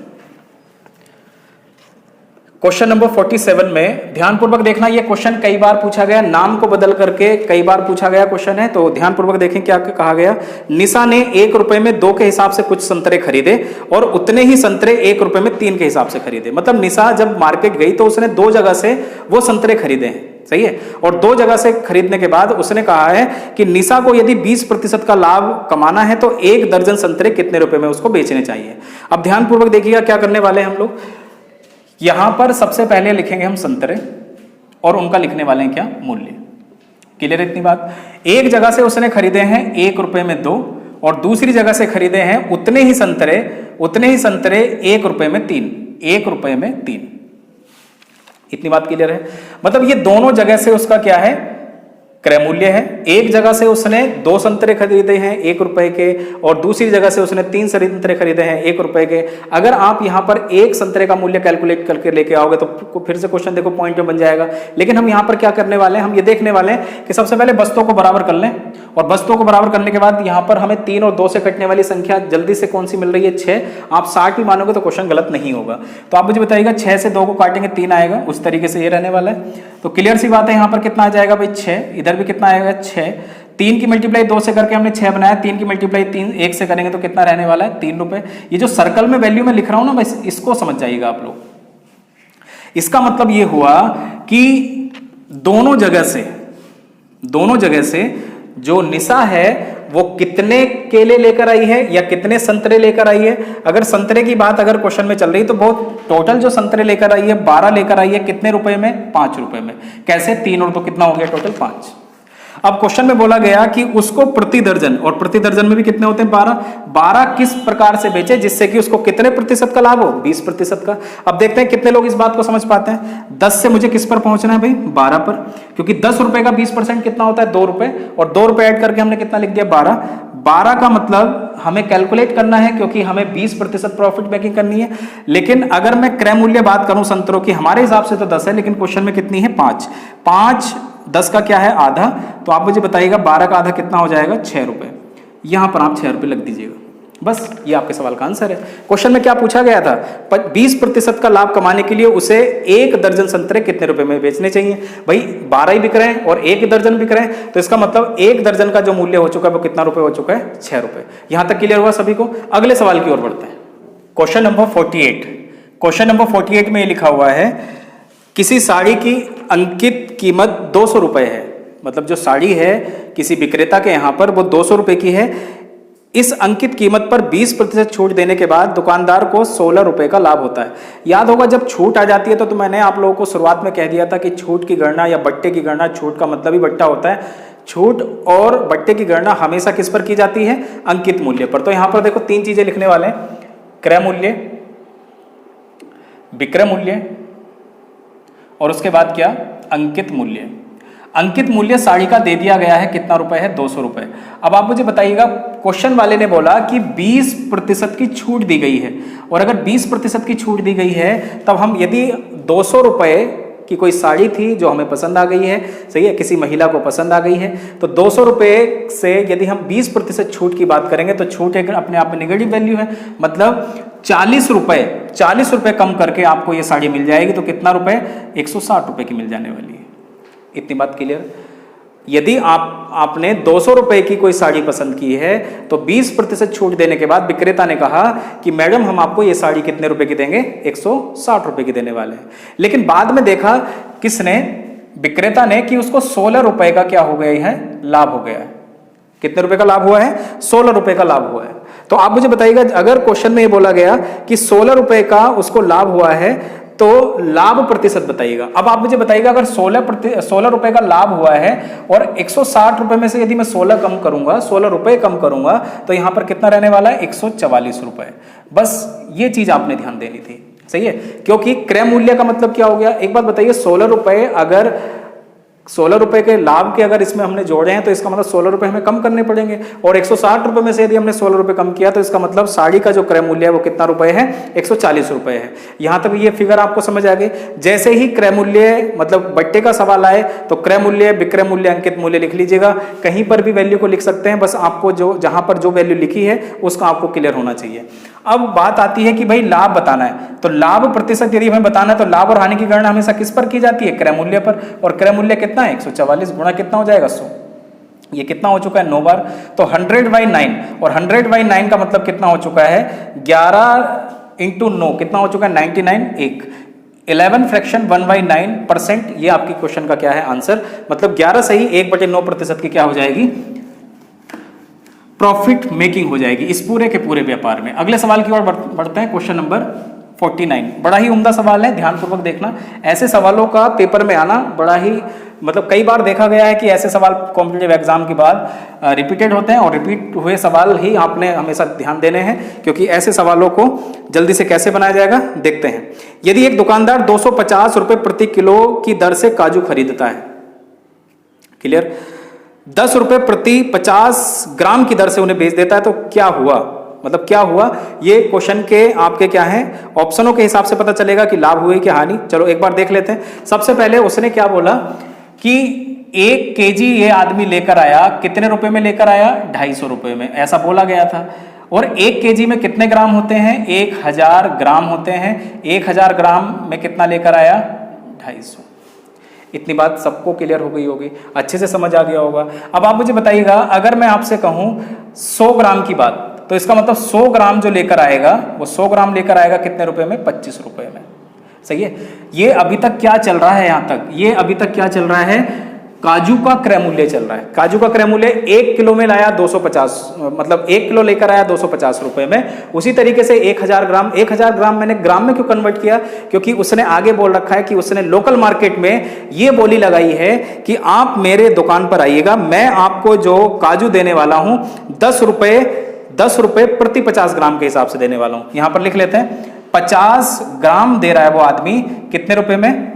क्वेश्चन नंबर 47 में ध्यानपूर्वक देखना, ये क्वेश्चन कई बार पूछा गया, नाम को बदल करके कई बार पूछा गया क्वेश्चन है, तो ध्यानपूर्वक देखें क्या कहा गया। निशा ने 1 रुपए में 2 के हिसाब से कुछ संतरे खरीदे और उतने ही संतरे 1 रुपए में 3 के हिसाब से खरीदे। मतलब निशा जब मार्केट गई तो उसने 2 जगह से वो संतरे खरीदे हैं। सही है? और 2 जगह से खरीदने के बाद उसने कहा है कि निशा को यदि 20% का लाभ कमाना है तो 1 दर्जन संतरे कितने रुपए में उसको बेचने चाहिए। अब ध्यानपूर्वक देखिएगा क्या करने वाले हैं हम लोग। यहां पर सबसे पहले लिखेंगे हम संतरे और उनका लिखने वाले हैं क्या? मूल्य। क्लियर इतनी बात? एक जगह से उसने खरीदे हैं 1 रुपए में 2 और दूसरी जगह से खरीदे हैं उतने ही संतरे 1 रुपए में 3। 1 रुपए में 3। इतनी बात क्लियर है? मतलब ये दोनों जगह से उसका क्या है? क्रय मूल्य है। एक जगह से उसने 2 संतरे खरीदे हैं 1 रुपए के और दूसरी जगह से उसने 3 संतरे खरीदे हैं 1 रुपए के। अगर आप यहां पर एक संतरे का मूल्य कैलकुलेट करके लेके आओगे तो फिर से क्वेश्चन देखो पॉइंट में बन जाएगा। लेकिन हम यहां पर क्या करने वाले हैं? हम ये देखने वाले हैं कि सबसे पहले वस्तुओं को बराबर कर लें और वस्तुओं को बराबर करने के बाद यहां पर हमें 3 और 2 से कटने वाली संख्या जल्दी से कौन सी मिल रही है? 6। आप 60 भी मानोगे तो क्वेश्चन गलत नहीं होगा। तो आप मुझे बताइएगा 6 से 2 को काटेंगे 3 आएगा, उस तरीके से ये रहने वाला है। तो क्लियर सी बात है, यहां पर कितना आ जाएगा भाई? 6। इधर भी कितना आएगा? 6। 3 की मल्टीप्लाई 2 से करके हमने 6 बनाया, 3 की मल्टीप्लाई 1 से करेंगे तो कितना रहने वाला है? 3 रुपए। ये जो सर्कल में वैल्यू में लिख रहा हूं ना, बस इसको समझ जाइएगा आप लोग। इसका मतलब ये हुआ कि दोनों जगह से जो निशा है वो कितने केले लेकर आई है या कितने संतरे लेकर आई है। अगर संतरे की बात अगर क्वेश्चन में चल रही तो बहुत टोटल जो संतरे लेकर आई है 12 लेकर आई है, कितने रुपए में? 5 रुपए में। कैसे? 3 और 2 कितना हो गया? टोटल 5। अब क्वेश्चन में बोला गया कि उसको प्रति दर्जन, और प्रति दर्जन में भी कितने होते हैं 12, 12 किस प्रकार से बेचे जिससे कि उसको कितने प्रतिशत का लाभ हो, 20% का। अब देखते हैं कितने लोग इस बात को समझ पाते हैं। 10 से मुझे किस पर पहुंचना है भाई, 12 पर, क्योंकि 10 रुपए का 20% कितना होता है 2 रुपए, और 2 रुपए ऐड करके हमने कितना लिख दिया 12। 12 का मतलब हमें कैलकुलेट करना है क्योंकि हमें 20% प्रॉफिट मेकिंग करनी है। लेकिन अगर मैं क्रय मूल्य बात करूं संतरों की, हमारे हिसाब से तो 10 है, लेकिन क्वेश्चन में कितनी है 5। 10 का क्या है आधा, तो आप मुझे बताइएगा 12 का आधा कितना हो जाएगा 6 रुपए। यहां पर आप 6 रुपए लग दीजिएगा, बस ये आपके सवाल का आंसर है। क्वेश्चन में क्या पूछा गया था, 20% का लाभ कमाने के लिए उसे 1 दर्जन संतरे कितने रुपए में बेचने चाहिए। भाई 12 ही बिक रहे हैं और 1 दर्जन बिक रहे हैं, तो इसका मतलब 1 दर्जन का जो मूल्य हो चुका है वो कितना रुपए हो चुका है 6 रुपए। यहां तक क्लियर हुआ सभी को। अगले सवाल की ओर बढ़ते हैं। Question number 48। क्वेश्चन नंबर 48 में ये लिखा हुआ है, किसी साड़ी की अंकित कीमत 200 रुपए है, मतलब जो साड़ी है किसी विक्रेता के यहां पर वो 200 रुपए की है। इस अंकित कीमत पर 20% छूट देने के बाद दुकानदार को 16 रुपए का लाभ होता है। याद होगा जब छूट आ जाती है तो मैंने आप लोगों को शुरुआत में कह दिया था कि छूट की गणना या बट्टे की गणना, छूट का मतलब ही बट्टा होता है, छूट और बट्टे की गणना हमेशा किस पर की जाती है, अंकित मूल्य पर। तो यहां पर देखो 3 चीजें लिखने वाले हैं, क्रय मूल्य, विक्रय मूल्य और उसके बाद क्या, अंकित मूल्य। अंकित मूल्य साड़ी का दे दिया गया है, कितना रुपए है 200 रुपए। अब आप मुझे बताइएगा, क्वेश्चन वाले ने बोला कि 20% की छूट दी गई है, और अगर 20% की छूट दी गई है तब हम यदि 200 रुपए की कोई साड़ी थी जो हमें पसंद आ गई है, सही है, किसी महिला को पसंद आ गई है, तो 200 रुपए से यदि हम 20% छूट की बात करेंगे तो छूट एक अपने आप में नेगेटिव वैल्यू है, मतलब 40 रुपए कम करके आपको ये साड़ी मिल जाएगी। तो कितना रुपए, 160 रुपए की मिल जाने वाली है। इतनी बात क्लियर। यदि आपने 200 रुपए की कोई साड़ी पसंद की है तो 20% छूट देने के बाद विक्रेता ने कहा कि मैडम हम आपको ये साड़ी कितने रुपए की देंगे, 160 रुपए की देने वाले हैं। लेकिन बाद में देखा किसने, विक्रेता ने, कि उसको 16 रुपए का क्या हो गया है, लाभ हो गया है। कितने रुपए का लाभ हुआ है, 16 रुपए का लाभ हुआ है। तो आप मुझे बताइएगा, अगर क्वेश्चन में ये बोला गया कि 16 रुपए का उसको लाभ हुआ है तो लाभ प्रतिशत बताइएगा। अब आप मुझे बताइएगा, अगर 16 रुपए का लाभ हुआ है और 160 रुपए में से यदि मैं 16 रुपए कम करूंगा तो यहां पर कितना रहने वाला है, 144 रुपए। बस ये चीज आपने ध्यान देनी थी, सही है, क्योंकि क्रय मूल्य का मतलब क्या हो गया, एक बात बताइए, 16 रुपए, अगर 16 रुपए के लाभ के अगर इसमें हमने जोड़े हैं तो इसका मतलब 16 रुपए हमें कम करने पड़ेंगे, और 160 रुपए में से यदि हमने 16 रुपए कम किया तो इसका मतलब साड़ी का जो क्रय मूल्य है वो कितना रुपए है, 140 रुपए है। यहां तक ये फिगर आपको समझ आ गई। जैसे ही क्रय मूल्य मतलब बट्टे का सवाल आए तो क्रय मूल्य, विक्रय मूल्य, अंकित मूल्य लिख लीजिएगा। कहीं पर भी वैल्यू को लिख सकते हैं, बस आपको जो जहां पर जो वैल्यू लिखी है उसका आपको क्लियर होना चाहिए। अब बात आती है कि भाई लाभ बताना है, तो लाभ प्रतिशत यदि हमें बताना है तो लाभ और हानि की गणना हमेशा किस पर की जाती है, क्रय मूल्य पर। और क्रय मूल्य कितना है, 144 गुणा कितना हो जाएगा 100, ये कितना हो चुका है 9 बार, तो 100/9, और 100/9 का मतलब कितना हो चुका है, 11 × 9 कितना हो चुका है 99, 1 11 फ्रैक्शन 1/9%। ये आपकी क्वेश्चन का क्या है आंसर, मतलब 11 सही 1/9% की क्या हो जाएगी, प्रॉफिट मेकिंग हो जाएगी इस पूरे के पूरे व्यापार में। अगले सवाल की ओर बढ़ते हैं, क्वेश्चन नंबर 49। बड़ा ही उम्दा सवाल है, ध्यानपूर्वक देखना। ऐसे सवालों का पेपर में आना बड़ा ही, मतलब कई बार देखा गया है कि ऐसे सवाल कॉम्पिटिटिव एग्जाम के बाद रिपीटेड होते हैं, और रिपीट हुए सवाल ही आपने हमेशा ध्यान देने हैं, क्योंकि ऐसे सवालों को जल्दी से कैसे बनाया जाएगा देखते हैं। यदि एक दुकानदार 250 रुपए प्रति किलो की दर से काजू खरीदता है, क्लियर, 10 रुपए प्रति 50 ग्राम की दर से उन्हें बेच देता है, तो क्या हुआ, मतलब क्या हुआ, ये क्वेश्चन के आपके क्या है, ऑप्शनों के हिसाब से पता चलेगा कि लाभ हुए कि हानि। चलो एक बार देख लेते हैं। सबसे पहले उसने क्या बोला कि 1 केजी ये आदमी लेकर आया, कितने रुपए में लेकर आया, 250 रुपए में, ऐसा बोला गया था। और 1 केजी में कितने ग्राम होते हैं, 1000 ग्राम होते हैं। 1000 ग्राम में कितना लेकर आया, 250। इतनी बात सबको क्लियर हो गई होगी, अच्छे से समझ आ गया होगा। अब आप मुझे बताइएगा, अगर मैं आपसे कहूं 100 ग्राम की बात, तो इसका मतलब 100 ग्राम जो लेकर आएगा वो 100 ग्राम लेकर आएगा कितने रुपए में, 25 रुपए में, सही है। ये अभी तक क्या चल रहा है, यहां तक ये अभी तक क्या चल रहा है, काजू का क्रय मूल्य चल रहा है। काजू का क्रय मूल्य 1 किलो में लाया 250, मतलब 1 किलो लेकर आया 250 रुपए में। उसी तरीके से 1000 ग्राम, 1000 ग्राम मैंने ग्राम में क्यों कन्वर्ट किया, क्योंकि उसने आगे बोल रखा है कि उसने लोकल मार्केट में ये बोली लगाई है कि आप मेरे दुकान पर आइएगा, मैं आपको जो काजू देने वाला हूं 10 रुपए प्रति 50 ग्राम के हिसाब से देने वाला हूं। यहां पर लिख लेते हैं 50 ग्राम दे रहा है वो आदमी, कितने रुपए में,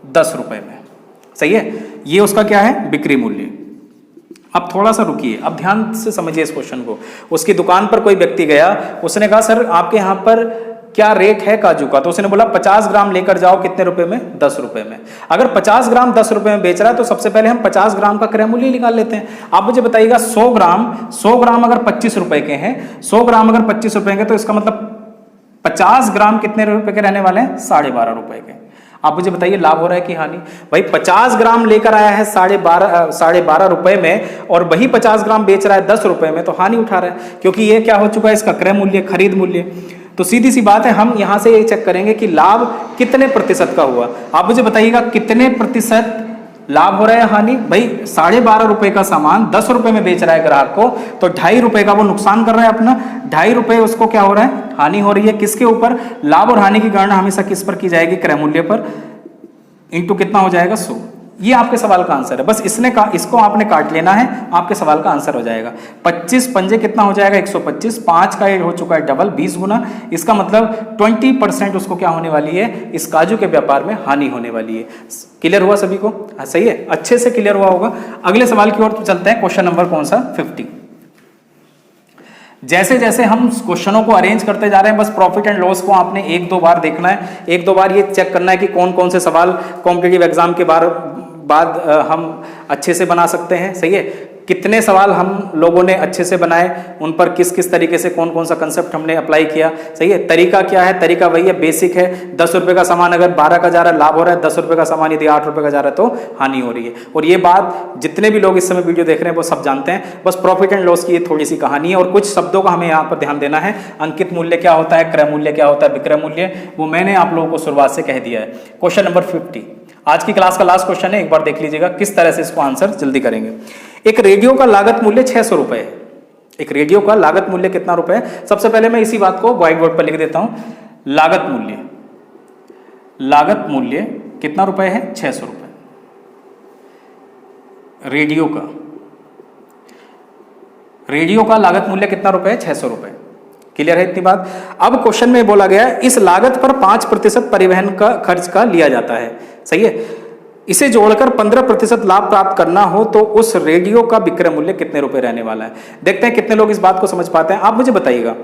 10 रुपए में। सही है, ये उसका क्या है, बिक्री मूल्य। अब थोड़ा सा रुकिए, अब ध्यान से समझिए इस क्वेश्चन को। उसकी दुकान पर कोई व्यक्ति गया, उसने कहा सर आपके यहां पर क्या रेट है काजू का, तो उसने बोला 50 ग्राम लेकर जाओ, कितने रुपए में, 10 रुपए में। अगर 50 ग्राम 10 रुपए में बेच रहा है तो सबसे पहले हम 50 ग्राम का क्रय मूल्य निकाल लेते हैं। आप मुझे बताइएगा 100 ग्राम अगर 25 रुपए के हैं, 100 ग्राम अगर 25 रुपए के, तो इसका मतलब 50 ग्राम कितने रुपए के रहने वाले हैं, 12.5 रुपए के। आप मुझे बताइए लाभ हो रहा है कि हानि। भाई 50 ग्राम लेकर आया है 12.5 रुपए में और वही 50 ग्राम बेच रहा है 10 रुपए में, तो हानि उठा रहा है, क्योंकि ये क्या हो चुका है, इसका क्रय मूल्य, खरीद मूल्य। तो सीधी सी बात है, हम यहां से ये चेक करेंगे कि लाभ कितने प्रतिशत का हुआ। आप मुझे बताइएगा कितने प्रतिशत लाभ हो रहा है, हानि। भाई 12.5 रुपए का सामान 10 रुपए में बेच रहा है ग्राहक को, तो 2.5 रुपए का वो नुकसान कर रहा है अपना, 2.5 रुपए उसको क्या हो रहा है, हानि हो रही है। किसके ऊपर, लाभ और हानि की गणना हमेशा किस पर की जाएगी, क्रय मूल्य पर, इंटू कितना हो जाएगा, 100। ये आपके सवाल का आंसर है। बस इसको आपने काट लेना है, आपके सवाल का आंसर हो जाएगा। 25 पंजे कितना हो जाएगा, 125। 5 का ये हो चुका है डबल, 20 गुना। इसका मतलब 20% उसको क्या होने वाली है, इस काजू के व्यापार में हानि होने वाली है। क्लियर हुआ सभी को, सही है, अच्छे से क्लियर हुआ होगा। अगले सवाल की ओर चलते हैं। क्वेश्चन नंबर कौन सा, 50। जैसे जैसे हम क्वेश्चनों को अरेंज करते जा रहे हैं, बस प्रॉफिट एंड लॉस को आपने 1-2 बार देखना है, 1-2 बार ये चेक करना है कि कौन कौन से सवाल कॉम्पिटिटिव एग्जाम के बाद हम अच्छे से बना सकते हैं। सही है, कितने सवाल हम लोगों ने अच्छे से बनाए, उन पर किस किस तरीके से कौन कौन सा कंसेप्ट हमने अप्लाई किया। सही है, तरीका क्या है, तरीका वही है, बेसिक है। 10 रुपए का सामान अगर 12 का जा रहा है, लाभ हो रहा है। 10 रुपए का सामान यदि 8 रुपए का जा रहा है तो हानि हो रही है। और ये बात जितने भी लोग इस समय वीडियो देख रहे हैं वो सब जानते हैं। बस प्रॉफिट एंड लॉस की ये थोड़ी सी कहानी है और कुछ शब्दों का हमें यहाँ पर ध्यान देना है। अंकित मूल्य क्या होता है, क्रय मूल्य क्या होता है, विक्रय मूल्य, वो मैंने आप लोगों को शुरुआत से कह दिया है। क्वेश्चन नंबर 50 आज की क्लास का लास्ट क्वेश्चन है, एक बार देख लीजिएगा किस तरह से इसको आंसर जल्दी करेंगे। एक रेडियो का लागत मूल्य 600 रुपए है। एक रेडियो का लागत मूल्य कितना रुपए है, सबसे पहले मैं इसी बात को व्हाइट बोर्ड पर लिख देता हूं। लागत मूल्य कितना रुपए है, 600 रुपए रेडियो का लागत मूल्य कितना रुपए है, 600 रुपए। क्लियर है इतनी बात। अब क्वेश्चन में बोला गया है इस लागत पर 5% परिवहन का खर्च का लिया जाता है। सही है, इसे जोड़कर 15% लाभ प्राप्त करना हो तो उस रेडियो का विक्रय मूल्य कितने रुपए रहने वाला है। देखते हैं कितने लोग इस बात को समझ पाते हैं। आप मुझे बताइएगा,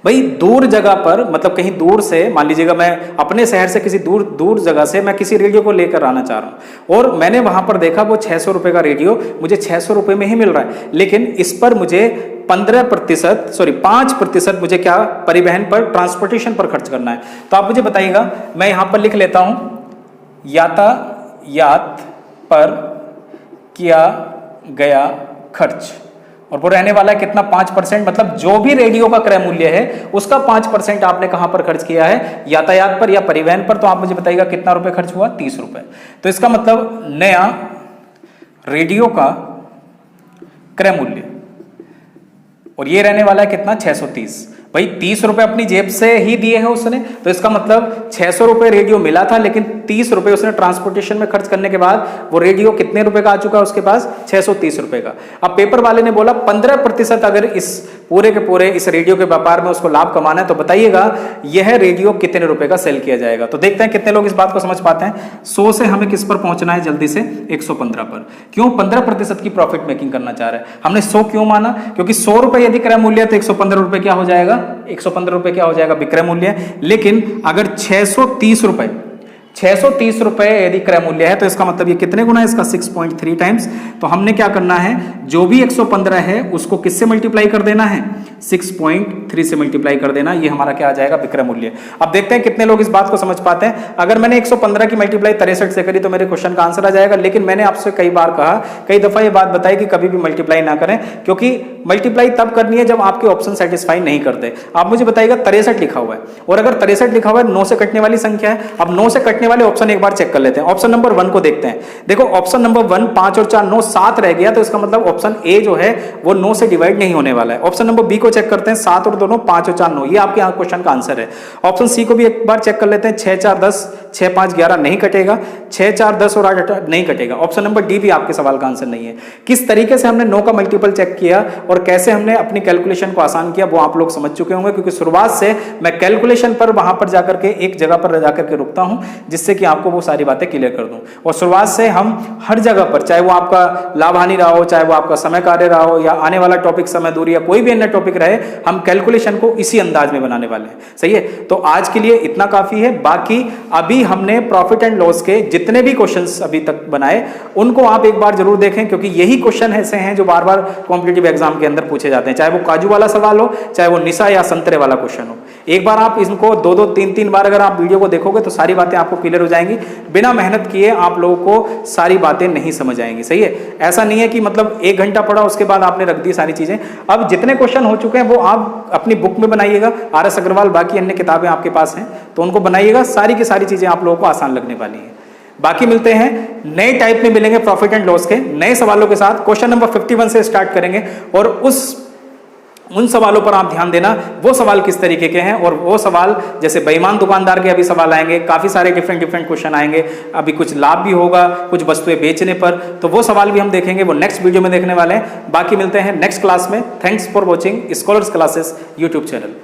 भाई दूर जगह पर, मतलब कहीं दूर से, मान लीजिएगा मैं अपने शहर से किसी दूर जगह से मैं किसी रेडियो को लेकर आना चाह रहा हूं और मैंने वहां पर देखा वो 600 रुपए का रेडियो मुझे 600 रुपए में ही मिल रहा है, लेकिन इस पर मुझे 5% मुझे क्या, परिवहन पर, ट्रांसपोर्टेशन पर खर्च करना है। तो आप मुझे बताइएगा, मैं यहां पर लिख लेता हूं यातायात पर किया गया खर्च, और वो रहने वाला है कितना, 5%। मतलब जो भी रेडियो का क्रय मूल्य है उसका 5% आपने कहां पर खर्च किया है, यातायात पर या परिवहन पर। तो आप मुझे बताइएगा कितना रुपए खर्च हुआ, 30 रुपए। तो इसका मतलब नया रेडियो का क्रय मूल्य, और ये रहने वाला है कितना, 630। भाई 30 रुपए अपनी जेब से ही दिए हैं उसने, तो इसका मतलब 600 रुपए रेडियो मिला था, लेकिन 30 रुपए उसने ट्रांसपोर्टेशन में खर्च करने के बाद वो रेडियो कितने रुपए का आ चुका है उसके पास, 630 रुपए का। अब पेपर वाले ने बोला 15% अगर इस पूरे के पूरे इस रेडियो के व्यापार में उसको लाभ कमाना है, तो बताइएगा यह रेडियो कितने रुपए का सेल किया जाएगा। तो देखते हैं कितने लोग इस बात को समझ पाते हैं। 100 से हमें किस पर पहुंचना है जल्दी से, 115 पर। क्यों, 15% की प्रॉफिट मेकिंग करना चाह रहे हैं। हमने 100 क्यों माना, क्योंकि 100 रुपए यदि क्रय मूल्य है तो 115 रुपए क्या हो जाएगा, 115 रुपए क्या हो जाएगा, विक्रय मूल्य। लेकिन अगर 630 रुपए यदि क्रय मूल्य है तो इसका मतलब ये कितने गुना है, इसका 6.3 टाइम्स। तो हमने क्या करना है, जो भी 115 है उसको किससे मल्टीप्लाई कर देना है, 6.3 से मल्टीप्लाई कर देना। ये हमारा क्या आ जाएगा, विक्रय मूल्य। अब देखते हैं कितने लोग इस बात को समझ पाते हैं। अगर मैंने 115 की मल्टीप्लाई 63 से करी तो मेरे क्वेश्चन का आंसर आ जाएगा। लेकिन मैंने आपसे कई बार कहा, कई दफा ये बात बताई कि कभी भी मल्टीप्लाई ना करें, क्योंकि मल्टीप्लाई तब करनी है जब आपके ऑप्शन सेटिस्फाई नहीं करते। आप मुझे बताइएगा 63 लिखा हुआ है और अगर 63 लिखा हुआ है 9 से कटने वाली संख्या है। अब 9 से कटने वाले ऑप्शन एक बार चेक कर लेते हैं। ऑप्शन नंबर 1 को देखते हैं। देखो ऑप्शन नंबर 1 5 और 4 9 7 रह गया, तो इसका मतलब ऑप्शन ए जो है वो 9 से डिवाइड नहीं होने वाला है। ऑप्शन नंबर बी को चेक करते हैं, 7 और 2 5 और 4 9, ये आपके यहाँ क्वेश्चन का आंसर है। ऑप्शन सी को भी एक बार चेक कर लेते हैं, 6 4 10 6 5 11 नहीं कटेगा, 6 4 10 और 8 नहीं कटेगा। ऑप्शन नंबर डी भी आपके सवाल का आंसर नहीं है। किस तरीके से हमने 9 का मल्टीपल चेक किया और कैसे हमने अपनी कैलकुलेशन को आसान किया वो आप लोग समझ चुके होंगे, क्योंकि शुरुआत से मैं कैलकुलेशन पर वहां पर जाकर के एक जगह पर जाकर के रुकता हूं, जिससे कि आपको वो सारी बातें क्लियर कर दूं। और शुरुआत से हम हर जगह पर, चाहे वो आपका लाभ हानि रहा हो, चाहे वो आपका समय कार्य रहा हो, या आने वाला टॉपिक समय दूरी या कोई भी अन्य टॉपिक रहे, हम कैलकुलेशन को इसी अंदाज में बनाने वाले हैं। सही है, तो आज के लिए इतना काफी है। बाकी अभी हमने प्रॉफिट एंड लॉस के जितने भी क्वेश्चंस अभी तक बनाए उनको आप एक बार जरूर देखें, क्योंकि यही क्वेश्चन ऐसे हैं जो बार बार कॉम्पिटिटिव एग्जाम के अंदर पूछे जाते हैं, चाहे वो काजू वाला सवाल हो, चाहे वो निशा या संतरे वाला क्वेश्चन हो। एक बार आप इनको 2-2 3-3 बार अगर आप वीडियो को देखोगे तो सारी बातें आपको क्लियर हो जाएंगी। बिना मेहनत किए आप लोगों को सारी बातें नहीं समझ आएंगी। सही है, ऐसा नहीं है कि मतलब 1 घंटा पढ़ा उसके बाद आपने रख दी सारी चीजें। अब जितने क्वेश्चन हो चुके हैं वो आप अपनी बुक में बनाइएगा, RS अग्रवाल बाकी अन्य किताबें आपके पास हैं तो उनको बनाइएगा, सारी की सारी चीजें आप लोगों को आसान लगने वाली है। बाकी मिलते हैं नए टाइप में, मिलेंगे प्रॉफिट एंड लॉस के नए सवालों के साथ। क्वेश्चन नंबर 51 से स्टार्ट करेंगे और उन सवालों पर आप ध्यान देना, वो सवाल किस तरीके के हैं। और वो सवाल जैसे बेईमान दुकानदार के अभी सवाल आएंगे, काफी सारे डिफरेंट क्वेश्चन आएंगे, अभी कुछ लाभ भी होगा कुछ वस्तुएं बेचने पर, तो वो सवाल भी हम देखेंगे, वो नेक्स्ट वीडियो में देखने वाले हैं। बाकी मिलते हैं नेक्स्ट क्लास में। Thanks for watching scholars classes YouTube channel.